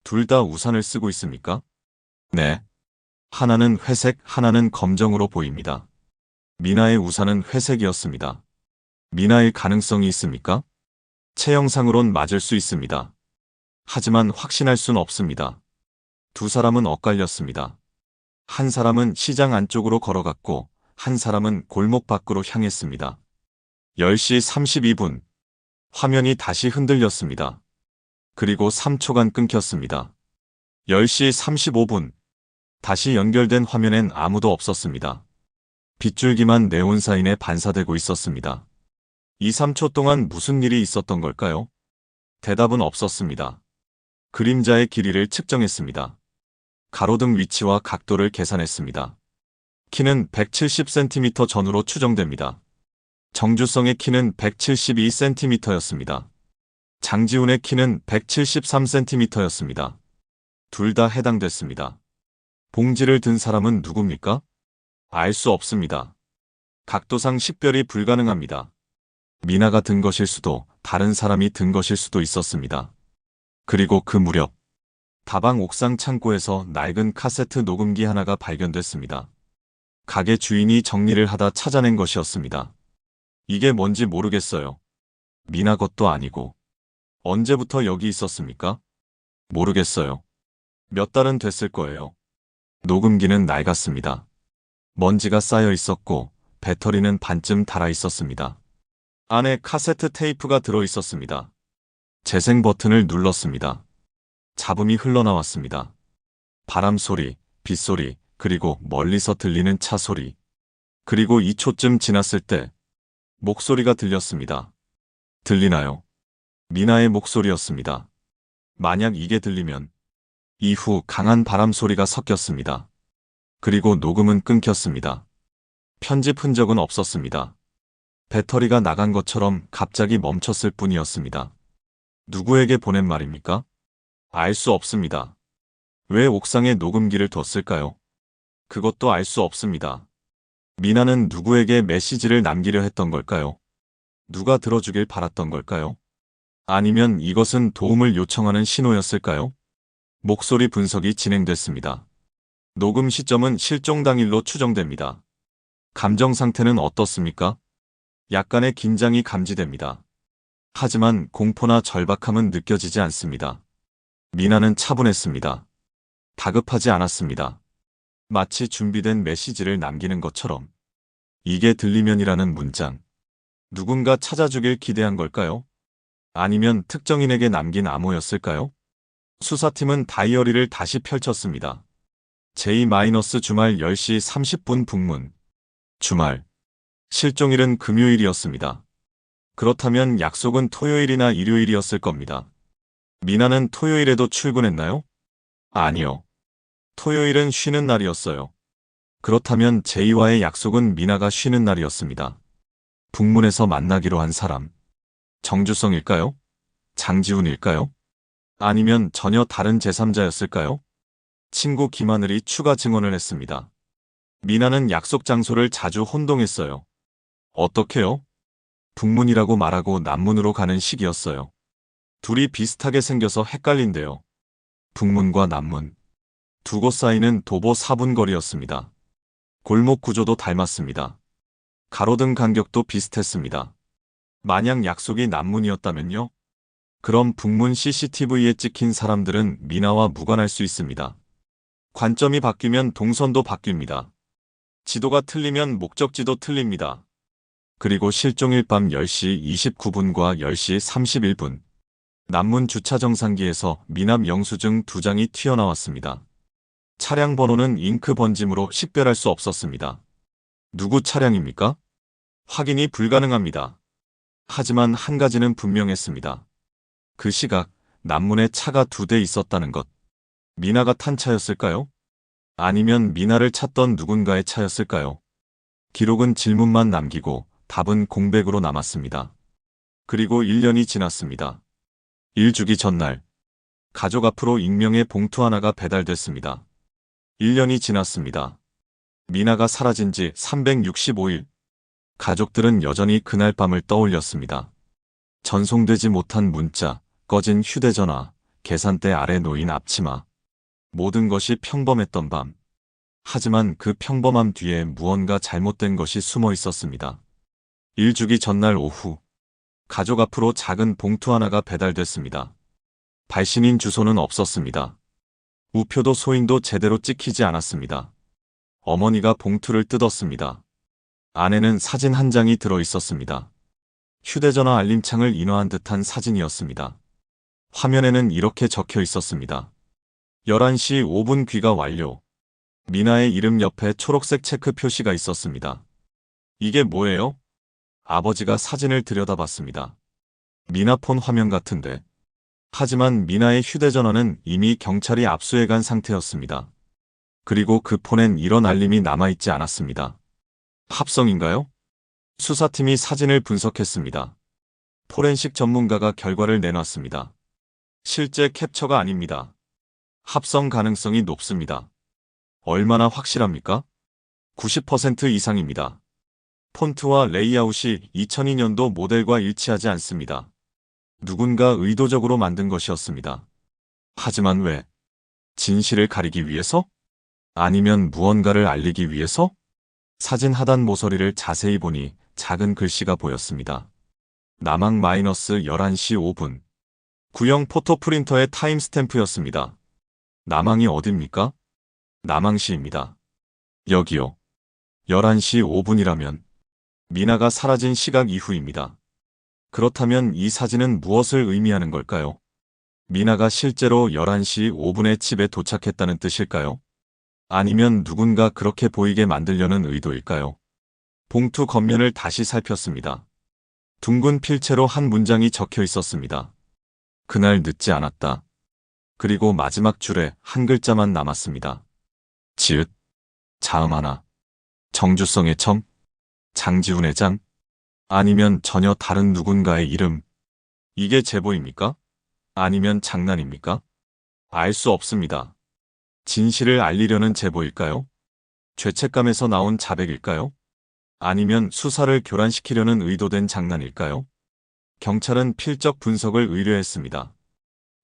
둘 다 우산을 쓰고 있습니까? 네. 하나는 회색, 하나는 검정으로 보입니다. 미나의 우산은 회색이었습니다. 미나일 가능성이 있습니까? 체형상으론 맞을 수 있습니다. 하지만 확신할 순 없습니다. 두 사람은 엇갈렸습니다. 한 사람은 시장 안쪽으로 걸어갔고 한 사람은 골목 밖으로 향했습니다. 10시 32분 화면이 다시 흔들렸습니다. 그리고 3초간 끊겼습니다. 10시 35분 다시 연결된 화면엔 아무도 없었습니다. 빗줄기만 네온사인에 반사되고 있었습니다. 2, 3초 동안 무슨 일이 있었던 걸까요? 대답은 없었습니다. 그림자의 길이를 측정했습니다. 가로등 위치와 각도를 계산했습니다. 키는 170cm 전후로 추정됩니다. 정주성의 키는 172cm였습니다. 장지훈의 키는 173cm였습니다. 둘 다 해당됐습니다. 봉지를 든 사람은 누굽니까? 알 수 없습니다. 각도상 식별이 불가능합니다. 미나가 든 것일 수도 다른 사람이 든 것일 수도 있었습니다. 그리고 그 무렵 다방 옥상 창고에서 낡은 카세트 녹음기 하나가 발견됐습니다. 가게 주인이 정리를 하다 찾아낸 것이었습니다. 이게 뭔지 모르겠어요. 미나 것도 아니고. 언제부터 여기 있었습니까? 모르겠어요. 몇 달은 됐을 거예요. 녹음기는 낡았습니다. 먼지가 쌓여 있었고 배터리는 반쯤 닳아 있었습니다. 안에 카세트 테이프가 들어 있었습니다. 재생 버튼을 눌렀습니다. 잡음이 흘러나왔습니다. 바람 소리, 빗소리, 그리고 멀리서 들리는 차 소리. 그리고 2초쯤 지났을 때 목소리가 들렸습니다. 들리나요? 미나의 목소리였습니다. 만약 이게 들리면 이후 강한 바람 소리가 섞였습니다. 그리고 녹음은 끊겼습니다. 편집 흔적은 없었습니다. 배터리가 나간 것처럼 갑자기 멈췄을 뿐이었습니다. 누구에게 보낸 말입니까? 알 수 없습니다. 왜 옥상에 녹음기를 뒀을까요? 그것도 알 수 없습니다. 미나는 누구에게 메시지를 남기려 했던 걸까요? 누가 들어주길 바랐던 걸까요? 아니면 이것은 도움을 요청하는 신호였을까요? 목소리 분석이 진행됐습니다. 녹음 시점은 실종 당일로 추정됩니다. 감정 상태는 어떻습니까? 약간의 긴장이 감지됩니다. 하지만 공포나 절박함은 느껴지지 않습니다. 미나는 차분했습니다. 다급하지 않았습니다. 마치 준비된 메시지를 남기는 것처럼. 이게 들리면이라는 문장. 누군가 찾아주길 기대한 걸까요? 아니면 특정인에게 남긴 암호였을까요? 수사팀은 다이어리를 다시 펼쳤습니다. J-주말 10시 30분 북문. 주말. 실종일은 금요일이었습니다. 그렇다면 약속은 토요일이나 일요일이었을 겁니다. 미나는 토요일에도 출근했나요? 아니요. 토요일은 쉬는 날이었어요. 그렇다면 제이와의 약속은 미나가 쉬는 날이었습니다. 북문에서 만나기로 한 사람. 정주성일까요? 장지훈일까요? 아니면 전혀 다른 제3자였을까요? 친구 김하늘이 추가 증언을 했습니다. 미나는 약속 장소를 자주 혼동했어요. 어떻게요? 북문이라고 말하고 남문으로 가는 시기였어요. 둘이 비슷하게 생겨서 헷갈린대요. 북문과 남문. 두 곳 사이는 도보 4분 거리였습니다. 골목 구조도 닮았습니다. 가로등 간격도 비슷했습니다. 만약 약속이 남문이었다면요? 그럼 북문 CCTV에 찍힌 사람들은 미나와 무관할 수 있습니다. 관점이 바뀌면 동선도 바뀝니다. 지도가 틀리면 목적지도 틀립니다. 그리고 실종일 밤 10시 29분과 10시 31분. 남문 주차 정상기에서 미납 영수증 2장이 튀어나왔습니다. 차량 번호는 잉크 번짐으로 식별할 수 없었습니다. 누구 차량입니까? 확인이 불가능합니다. 하지만 한 가지는 분명했습니다. 그 시각, 남문에 차가 2대 있었다는 것. 미나가 탄 차였을까요? 아니면 미나를 찾던 누군가의 차였을까요? 기록은 질문만 남기고 답은 공백으로 남았습니다. 그리고 1년이 지났습니다. 일 주기 전날, 가족 앞으로 익명의 봉투 하나가 배달됐습니다. 1년이 지났습니다. 미나가 사라진 지 365일. 가족들은 여전히 그날 밤을 떠올렸습니다. 전송되지 못한 문자, 꺼진 휴대전화, 계산대 아래 놓인 앞치마. 모든 것이 평범했던 밤. 하지만 그 평범함 뒤에 무언가 잘못된 것이 숨어 있었습니다. 일 주기 전날 오후, 가족 앞으로 작은 봉투 하나가 배달됐습니다. 발신인 주소는 없었습니다. 우표도 소인도 제대로 찍히지 않았습니다. 어머니가 봉투를 뜯었습니다. 안에는 사진 한 장이 들어 있었습니다. 휴대전화 알림창을 인화한 듯한 사진이었습니다. 화면에는 이렇게 적혀 있었습니다. 11시 5분 귀가 완료. 미나의 이름 옆에 초록색 체크 표시가 있었습니다. 이게 뭐예요? 아버지가 사진을 들여다봤습니다. 미나 폰 화면 같은데. 하지만 미나의 휴대전화는 이미 경찰이 압수해간 상태였습니다. 그리고 그 폰엔 이런 알림이 남아있지 않았습니다. 합성인가요? 수사팀이 사진을 분석했습니다. 포렌식 전문가가 결과를 내놨습니다. 실제 캡처가 아닙니다. 합성 가능성이 높습니다. 얼마나 확실합니까? 90% 이상입니다. 폰트와 레이아웃이 2002년도 모델과 일치하지 않습니다. 누군가 의도적으로 만든 것이었습니다. 하지만 왜? 진실을 가리기 위해서? 아니면 무언가를 알리기 위해서? 사진 하단 모서리를 자세히 보니 작은 글씨가 보였습니다. 남항 -11시 5분. 구형 포토 프린터의 타임스탬프였습니다. 남항이 어딥니까? 남항시입니다. 여기요. 11시 5분이라면 미나가 사라진 시각 이후입니다. 그렇다면 이 사진은 무엇을 의미하는 걸까요? 미나가 실제로 11시 5분에 집에 도착했다는 뜻일까요? 아니면 누군가 그렇게 보이게 만들려는 의도일까요? 봉투 겉면을 다시 살폈습니다. 둥근 필체로 한 문장이 적혀 있었습니다. 그날 늦지 않았다. 그리고 마지막 줄에 한 글자만 남았습니다. 지읒, 자음 하나. 정주성의 청? 장지훈의 장? 아니면 전혀 다른 누군가의 이름? 이게 제보입니까? 아니면 장난입니까? 알 수 없습니다. 진실을 알리려는 제보일까요? 죄책감에서 나온 자백일까요? 아니면 수사를 교란시키려는 의도된 장난일까요? 경찰은 필적 분석을 의뢰했습니다.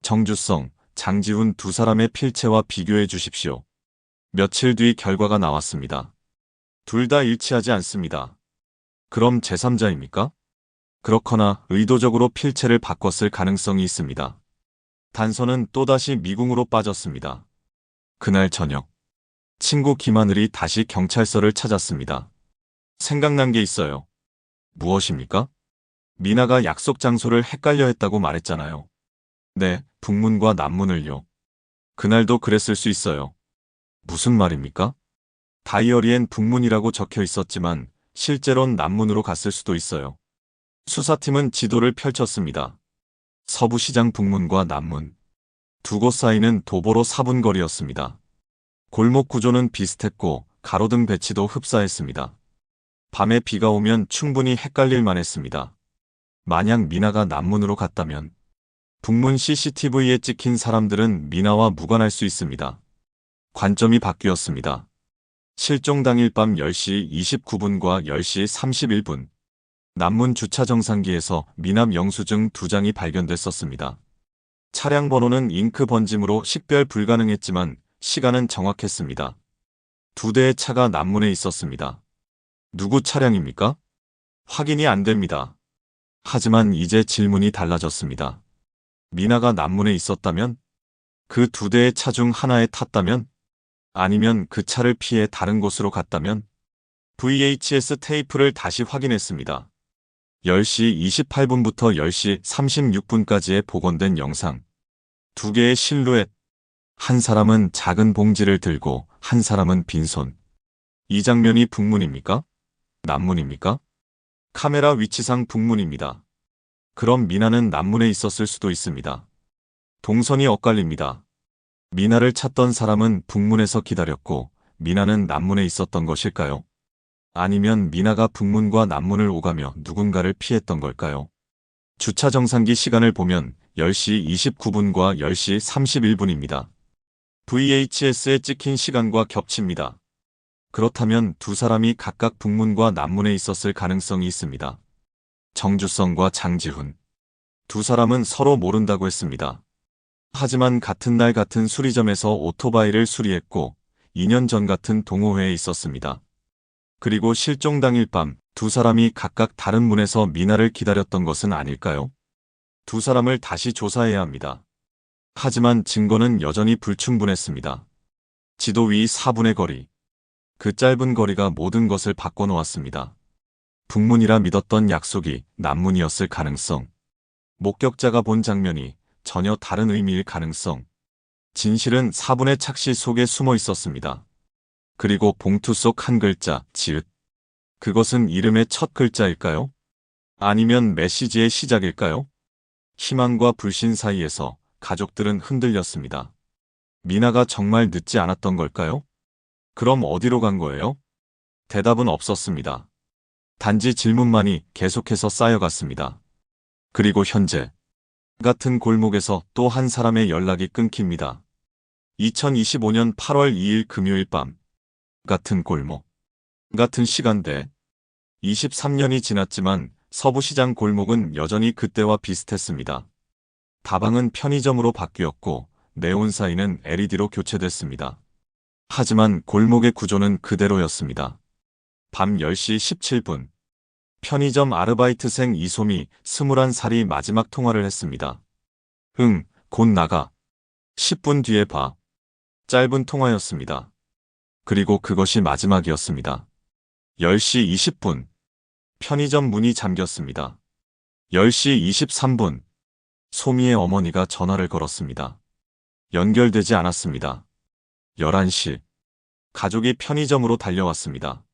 정주성, 장지훈 두 사람의 필체와 비교해 주십시오. 며칠 뒤 결과가 나왔습니다. 둘 다 일치하지 않습니다. 그럼 제3자입니까? 그렇거나 의도적으로 필체를 바꿨을 가능성이 있습니다. 단서는 또다시 미궁으로 빠졌습니다. 그날 저녁, 친구 김하늘이 다시 경찰서를 찾았습니다. 생각난 게 있어요. 무엇입니까? 미나가 약속 장소를 헷갈려 했다고 말했잖아요. 네, 북문과 남문을요. 그날도 그랬을 수 있어요. 무슨 말입니까? 다이어리엔 북문이라고 적혀 있었지만 실제론 남문으로 갔을 수도 있어요. 수사팀은 지도를 펼쳤습니다. 서부시장 북문과 남문. 두 곳 사이는 도보로 4분 거리였습니다. 골목 구조는 비슷했고 가로등 배치도 흡사했습니다. 밤에 비가 오면 충분히 헷갈릴 만했습니다. 만약 미나가 남문으로 갔다면 북문 CCTV에 찍힌 사람들은 미나와 무관할 수 있습니다. 관점이 바뀌었습니다. 실종 당일 밤 10시 29분과 10시 31분. 남문 주차 정상기에서 미납 영수증 2장이 발견됐었습니다. 차량 번호는 잉크 번짐으로 식별 불가능했지만 시간은 정확했습니다. 2대의 차가 남문에 있었습니다. 누구 차량입니까? 확인이 안 됩니다. 하지만 이제 질문이 달라졌습니다. 미나가 남문에 있었다면? 그 2대의 차 중 하나에 탔다면? 아니면 그 차를 피해 다른 곳으로 갔다면? VHS 테이프를 다시 확인했습니다. 10시 28분부터 10시 36분까지의 복원된 영상. 두 개의 실루엣. 한 사람은 작은 봉지를 들고 한 사람은 빈손. 이 장면이 북문입니까? 남문입니까? 카메라 위치상 북문입니다. 그럼 미나는 남문에 있었을 수도 있습니다. 동선이 엇갈립니다. 미나를 찾던 사람은 북문에서 기다렸고 미나는 남문에 있었던 것일까요? 아니면 미나가 북문과 남문을 오가며 누군가를 피했던 걸까요? 주차 정상기 시간을 보면 10시 29분과 10시 31분입니다. VHS에 찍힌 시간과 겹칩니다. 그렇다면 두 사람이 각각 북문과 남문에 있었을 가능성이 있습니다. 정주성과 장지훈. 두 사람은 서로 모른다고 했습니다. 하지만 같은 날 같은 수리점에서 오토바이를 수리했고 2년 전 같은 동호회에 있었습니다. 그리고 실종 당일 밤 두 사람이 각각 다른 문에서 미나를 기다렸던 것은 아닐까요? 두 사람을 다시 조사해야 합니다. 하지만 증거는 여전히 불충분했습니다. 지도 위 4분의 거리. 그 짧은 거리가 모든 것을 바꿔놓았습니다. 북문이라 믿었던 약속이 남문이었을 가능성. 목격자가 본 장면이 전혀 다른 의미일 가능성. 진실은 4분의 착시 속에 숨어 있었습니다. 그리고 봉투 속 한 글자, 지읒. 그것은 이름의 첫 글자일까요? 아니면 메시지의 시작일까요? 희망과 불신 사이에서 가족들은 흔들렸습니다. 미나가 정말 늦지 않았던 걸까요? 그럼 어디로 간 거예요? 대답은 없었습니다. 단지 질문만이 계속해서 쌓여갔습니다. 그리고 현재 같은 골목에서 또 한 사람의 연락이 끊깁니다. 2025년 8월 2일 금요일 밤. 같은 골목. 같은 시간대. 23년이 지났지만 서부시장 골목은 여전히 그때와 비슷했습니다. 다방은 편의점으로 바뀌었고 네온사인은 LED로 교체됐습니다. 하지만 골목의 구조는 그대로였습니다. 밤 10시 17분. 편의점 아르바이트생 이솜이 21살이 마지막 통화를 했습니다. 응, 곧 나가. 10분 뒤에 봐. 짧은 통화였습니다. 그리고 그것이 마지막이었습니다. 10시 20분. 편의점 문이 잠겼습니다. 10시 23분. 소미의 어머니가 전화를 걸었습니다. 연결되지 않았습니다. 11시. 가족이 편의점으로 달려왔습니다.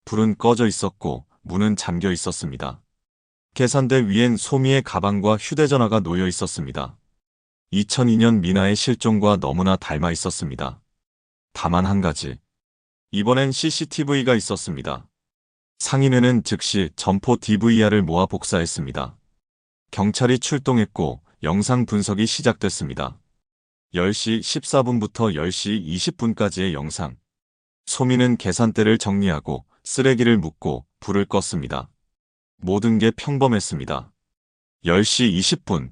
불은 꺼져 있었고 문은 잠겨 있었습니다. 계산대 위엔 소미의 가방과 휴대전화가 놓여 있었습니다. 2002년 미나의 실종과 너무나 닮아 있었습니다. 다만 한 가지. 이번엔 CCTV가 있었습니다. 상인회는 즉시 점포 DVR을 모아 복사했습니다. 경찰이 출동했고 영상 분석이 시작됐습니다. 10시 14분부터 10시 20분까지의 영상. 소미는 계산대를 정리하고 쓰레기를 묻고 불을 껐습니다. 모든 게 평범했습니다. 10시 20분.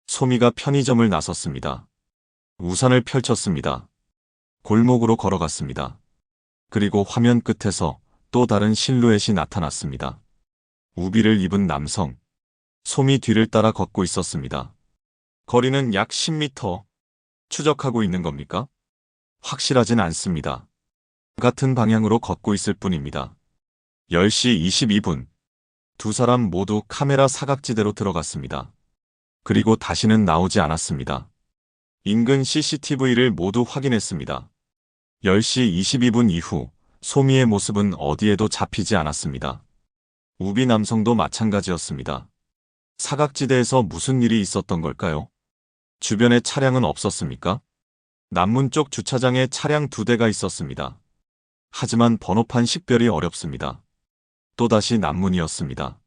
소미가 편의점을 나섰습니다. 우산을 펼쳤습니다. 골목으로 걸어갔습니다. 그리고 화면 끝에서 또 다른 실루엣이 나타났습니다. 우비를 입은 남성. 소미 뒤를 따라 걷고 있었습니다. 거리는 약 10m. 추적하고 있는 겁니까? 확실하진 않습니다. 같은 방향으로 걷고 있을 뿐입니다. 10시 22분. 두 사람 모두 카메라 사각지대로 들어갔습니다. 그리고 다시는 나오지 않았습니다. 인근 CCTV를 모두 확인했습니다. 10시 22분 이후 소미의 모습은 어디에도 잡히지 않았습니다. 우비 남성도 마찬가지였습니다. 사각지대에서 무슨 일이 있었던 걸까요? 주변에 차량은 없었습니까? 남문 쪽 주차장에 차량 2대가 있었습니다. 하지만 번호판 식별이 어렵습니다. 또다시 남문이었습니다.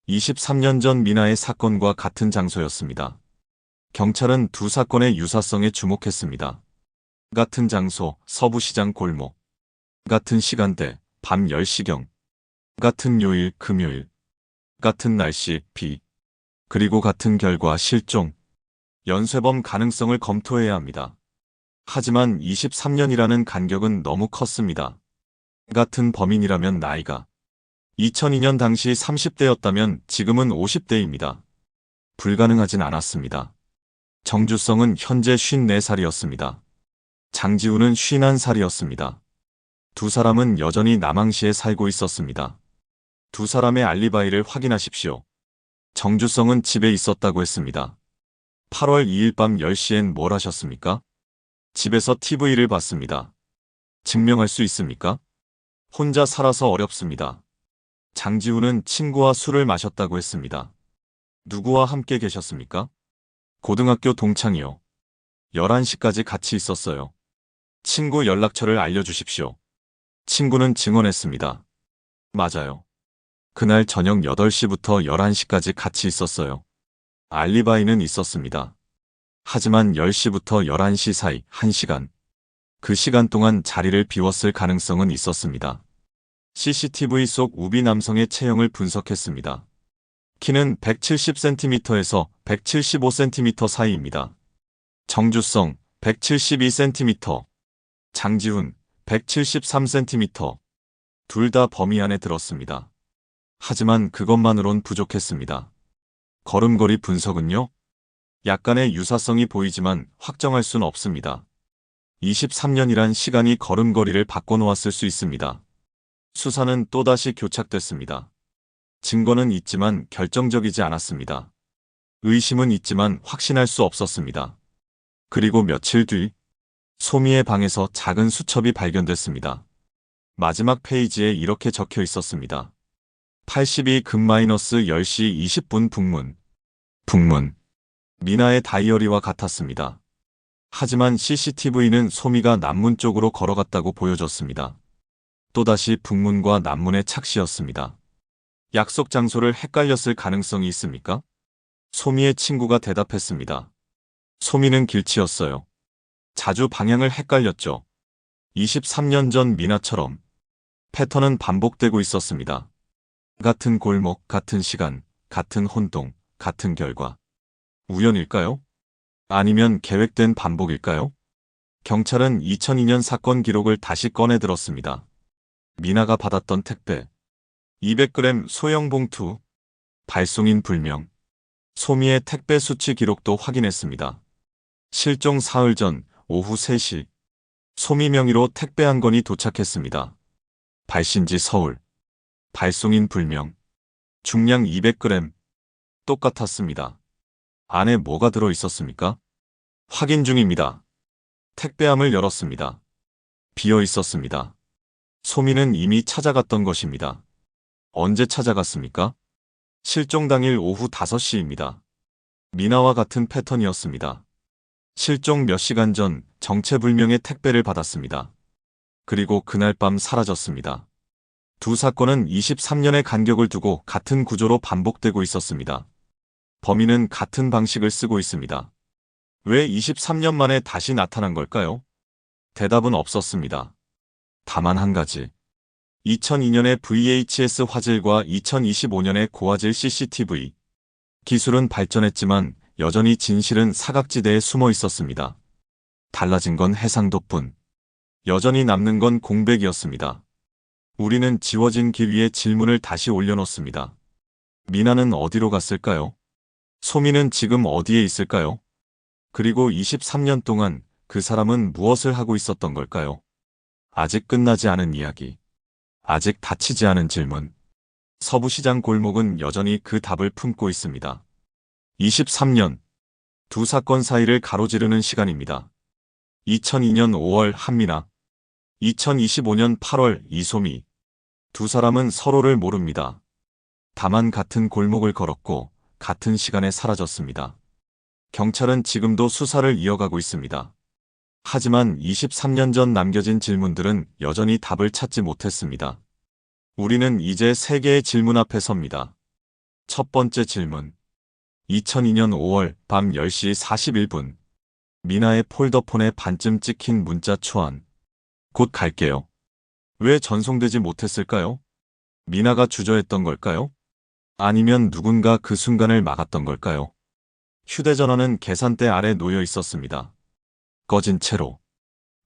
23년 전 미나의 사건과 같은 장소였습니다. 경찰은 두 사건의 유사성에 주목했습니다. 같은 장소, 서부시장 골목. 같은 시간대, 밤 10시경. 같은 요일, 금요일. 같은 날씨, 비. 그리고 같은 결과, 실종. 연쇄범 가능성을 검토해야 합니다. 하지만 23년이라는 간격은 너무 컸습니다. 같은 범인이라면 나이가 2002년 당시 30대였다면 지금은 50대입니다. 불가능하진 않았습니다. 정주성은 현재 54살이었습니다. 장지훈은 51살이었습니다. 두 사람은 여전히 남항시에 살고 있었습니다. 두 사람의 알리바이를 확인하십시오. 정주성은 집에 있었다고 했습니다. 8월 2일 밤 10시엔 뭘 하셨습니까? 집에서 TV를 봤습니다. 증명할 수 있습니까? 혼자 살아서 어렵습니다. 장지훈은 친구와 술을 마셨다고 했습니다. 누구와 함께 계셨습니까? 고등학교 동창이요. 11시까지 같이 있었어요. 친구 연락처를 알려주십시오. 친구는 증언했습니다. 맞아요. 그날 저녁 8시부터 11시까지 같이 있었어요. 알리바이는 있었습니다. 하지만 10시부터 11시 사이 1시간. 그 시간 동안 자리를 비웠을 가능성은 있었습니다. CCTV 속 우비 남성의 체형을 분석했습니다. 키는 170cm에서 175cm 사이입니다. 정주성 172cm, 장지훈 173cm. 둘 다 범위 안에 들었습니다. 하지만 그것만으론 부족했습니다. 걸음걸이 분석은요? 약간의 유사성이 보이지만 확정할 순 없습니다. 23년이란 시간이 걸음걸이를 바꿔놓았을 수 있습니다. 수사는 또다시 교착됐습니다. 증거는 있지만 결정적이지 않았습니다. 의심은 있지만 확신할 수 없었습니다. 그리고 며칠 뒤 소미의 방에서 작은 수첩이 발견됐습니다. 마지막 페이지에 이렇게 적혀 있었습니다. 82-10시 20분 북문. 북문. 미나의 다이어리와 같았습니다. 하지만 CCTV는 소미가 남문 쪽으로 걸어갔다고 보여줬습니다. 또다시 북문과 남문의 착시였습니다. 약속 장소를 헷갈렸을 가능성이 있습니까? 소미의 친구가 대답했습니다. 소미는 길치였어요. 자주 방향을 헷갈렸죠. 23년 전 미나처럼. 패턴은 반복되고 있었습니다. 같은 골목, 같은 시간, 같은 혼동, 같은 결과. 우연일까요? 아니면 계획된 반복일까요? 경찰은 2002년 사건 기록을 다시 꺼내 들었습니다. 미나가 받았던 택배. 200g 소형 봉투. 발송인 불명. 소미의 택배 수치 기록도 확인했습니다. 실종 사흘 전 오후 3시. 소미 명의로 택배 한 건이 도착했습니다. 발신지 서울. 발송인 불명. 중량 200g. 똑같았습니다. 안에 뭐가 들어 있었습니까? 확인 중입니다. 택배함을 열었습니다. 비어 있었습니다. 소미는 이미 찾아갔던 것입니다. 언제 찾아갔습니까? 실종 당일 오후 5시입니다. 미나와 같은 패턴이었습니다. 실종 몇 시간 전 정체불명의 택배를 받았습니다. 그리고 그날 밤 사라졌습니다. 두 사건은 23년의 간격을 두고 같은 구조로 반복되고 있었습니다. 범인은 같은 방식을 쓰고 있습니다. 왜 23년 만에 다시 나타난 걸까요? 대답은 없었습니다. 다만 한 가지. 2002년의 VHS 화질과 2025년의 고화질 CCTV. 기술은 발전했지만 여전히 진실은 사각지대에 숨어 있었습니다. 달라진 건 해상도뿐. 여전히 남는 건 공백이었습니다. 우리는 지워진 길 위에 질문을 다시 올려놓습니다. 미나는 어디로 갔을까요? 소미는 지금 어디에 있을까요? 그리고 23년 동안 그 사람은 무엇을 하고 있었던 걸까요? 아직 끝나지 않은 이야기. 아직 닫히지 않은 질문. 서부시장 골목은 여전히 그 답을 품고 있습니다. 23년. 두 사건 사이를 가로지르는 시간입니다. 2002년 5월 한미나. 2025년 8월 이소미. 두 사람은 서로를 모릅니다. 다만 같은 골목을 걸었고 같은 시간에 사라졌습니다. 경찰은 지금도 수사를 이어가고 있습니다. 하지만 23년 전 남겨진 질문들은 여전히 답을 찾지 못했습니다. 우리는 이제 세 개의 질문 앞에 섭니다. 첫 번째 질문. 2002년 5월 밤 10시 41분. 미나의 폴더폰에 반쯤 찍힌 문자 초안. 곧 갈게요. 왜 전송되지 못했을까요? 미나가 주저했던 걸까요? 아니면 누군가 그 순간을 막았던 걸까요? 휴대전화는 계산대 아래 놓여 있었습니다. 꺼진 채로.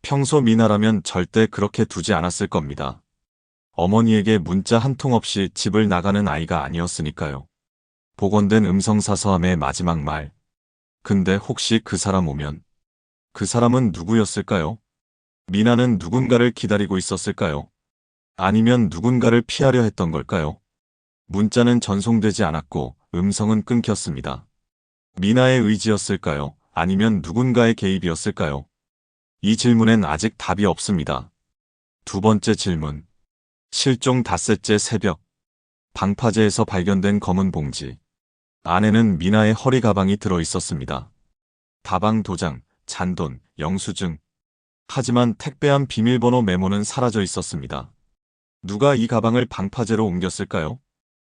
평소 미나라면 절대 그렇게 두지 않았을 겁니다. 어머니에게 문자 한 통 없이 집을 나가는 아이가 아니었으니까요. 복원된 음성사서함의 마지막 말. 근데 혹시 그 사람 오면? 그 사람은 누구였을까요? 미나는 누군가를 기다리고 있었을까요? 아니면 누군가를 피하려 했던 걸까요? 문자는 전송되지 않았고 음성은 끊겼습니다. 미나의 의지였을까요? 아니면 누군가의 개입이었을까요? 이 질문엔 아직 답이 없습니다. 두 번째 질문. 실종 닷새째 새벽. 방파제에서 발견된 검은 봉지. 안에는 미나의 허리 가방이 들어 있었습니다. 다방 도장, 잔돈, 영수증. 하지만 택배함 비밀번호 메모는 사라져 있었습니다. 누가 이 가방을 방파제로 옮겼을까요?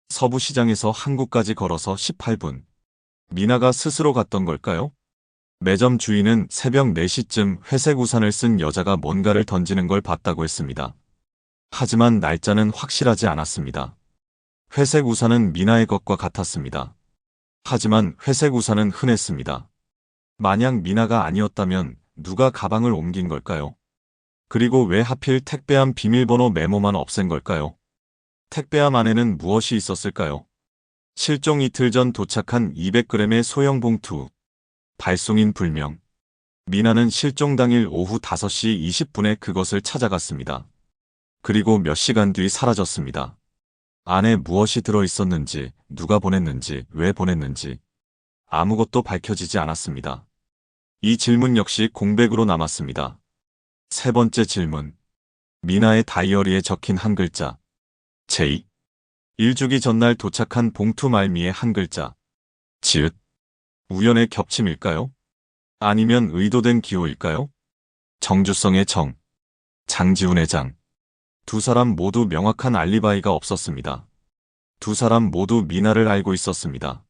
서부시장에서 한국까지 걸어서 18분. 미나가 스스로 갔던 걸까요? 매점 주인은 새벽 4시쯤 회색 우산을 쓴 여자가 뭔가를 던지는 걸 봤다고 했습니다. 하지만 날짜는 확실하지 않았습니다. 회색 우산은 미나의 것과 같았습니다. 하지만 회색 우산은 흔했습니다. 만약 미나가 아니었다면 누가 가방을 옮긴 걸까요? 그리고 왜 하필 택배함 비밀번호 메모만 없앤 걸까요? 택배함 안에는 무엇이 있었을까요? 실종 이틀 전 도착한 200g의 소형 봉투. 발송인 불명. 미나는 실종 당일 오후 5시 20분에 그것을 찾아갔습니다. 그리고 몇 시간 뒤 사라졌습니다. 안에 무엇이 들어 있었는지, 누가 보냈는지, 왜 보냈는지 아무것도 밝혀지지 않았습니다. 이 질문 역시 공백으로 남았습니다. 세 번째 질문. 미나의 다이어리에 적힌 한 글자. 제2. 일주기 전날 도착한 봉투 말미의 한 글자. 지읒. 우연의 겹침일까요? 아니면 의도된 기호일까요? 정주성의 정. 장지훈의 장. 두 사람 모두 명확한 알리바이가 없었습니다. 두 사람 모두 미나를 알고 있었습니다.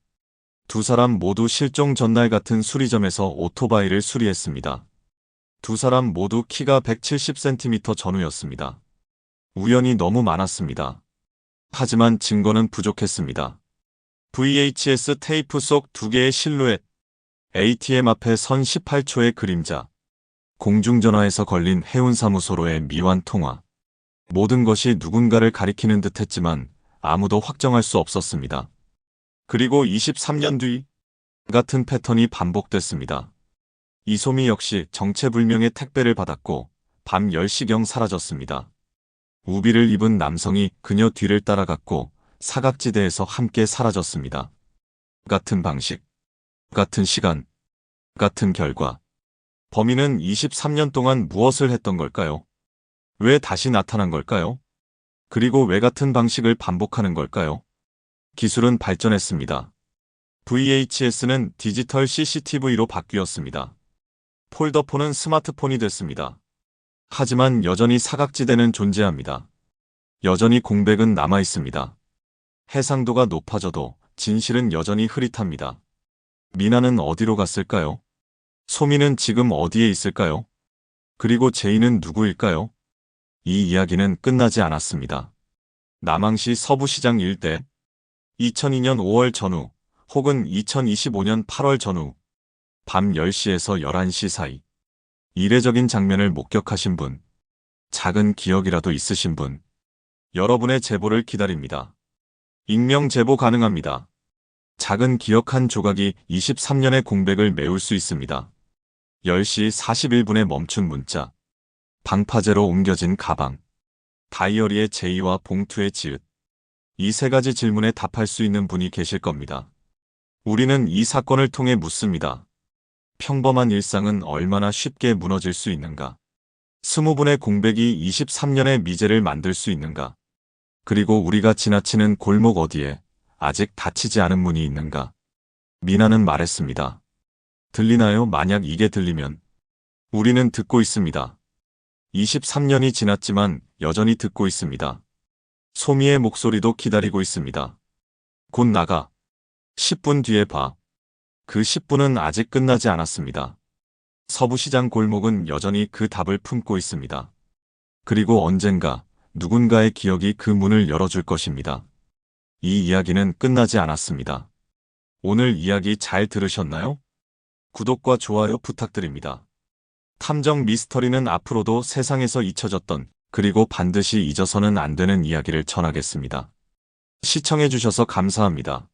두 사람 모두 실종 전날 같은 수리점에서 오토바이를 수리했습니다. 두 사람 모두 키가 170cm 전후였습니다. 우연이 너무 많았습니다. 하지만 증거는 부족했습니다. VHS 테이프 속 두 개의 실루엣, ATM 앞에 선 18초의 그림자, 공중전화에서 걸린 해운사무소로의 미완 통화. 모든 것이 누군가를 가리키는 듯 했지만 아무도 확정할 수 없었습니다. 그리고 23년 뒤 같은 패턴이 반복됐습니다. 이소미 역시 정체불명의 택배를 받았고 밤 10시경 사라졌습니다. 우비를 입은 남성이 그녀 뒤를 따라갔고 사각지대에서 함께 사라졌습니다. 같은 방식, 같은 시간, 같은 결과. 범인은 23년 동안 무엇을 했던 걸까요? 왜 다시 나타난 걸까요? 그리고 왜 같은 방식을 반복하는 걸까요? 기술은 발전했습니다. VHS는 디지털 CCTV로 바뀌었습니다. 폴더폰은 스마트폰이 됐습니다. 하지만 여전히 사각지대는 존재합니다. 여전히 공백은 남아 있습니다. 해상도가 높아져도 진실은 여전히 흐릿합니다. 미나는 어디로 갔을까요? 소미는 지금 어디에 있을까요? 그리고 제이는 누구일까요? 이 이야기는 끝나지 않았습니다. 남항시 서부시장 일대 2002년 5월 전후 혹은 2025년 8월 전후 밤 10시에서 11시 사이 이례적인 장면을 목격하신 분, 작은 기억이라도 있으신 분, 여러분의 제보를 기다립니다. 익명 제보 가능합니다. 작은 기억 한 조각이 23년의 공백을 메울 수 있습니다. 10시 41분에 멈춘 문자, 방파제로 옮겨진 가방, 다이어리의 제이와 봉투의 지읒. 이 세 가지 질문에 답할 수 있는 분이 계실 겁니다. 우리는 이 사건을 통해 묻습니다. 평범한 일상은 얼마나 쉽게 무너질 수 있는가? 20분의 공백이 23년의 미제를 만들 수 있는가? 그리고 우리가 지나치는 골목 어디에 아직 닫히지 않은 문이 있는가? 미나는 말했습니다. 들리나요? 만약 이게 들리면. 우리는 듣고 있습니다. 23년이 지났지만 여전히 듣고 있습니다. 소미의 목소리도 기다리고 있습니다. 곧 나가. 10분 뒤에 봐. 그 10분은 아직 끝나지 않았습니다. 서부시장 골목은 여전히 그 답을 품고 있습니다. 그리고 언젠가 누군가의 기억이 그 문을 열어줄 것입니다. 이 이야기는 끝나지 않았습니다. 오늘 이야기 잘 들으셨나요? 구독과 좋아요 부탁드립니다. 탐정 미스터리는 앞으로도 세상에서 잊혀졌던 그리고 반드시 잊어서는 안 되는 이야기를 전하겠습니다. 시청해주셔서 감사합니다.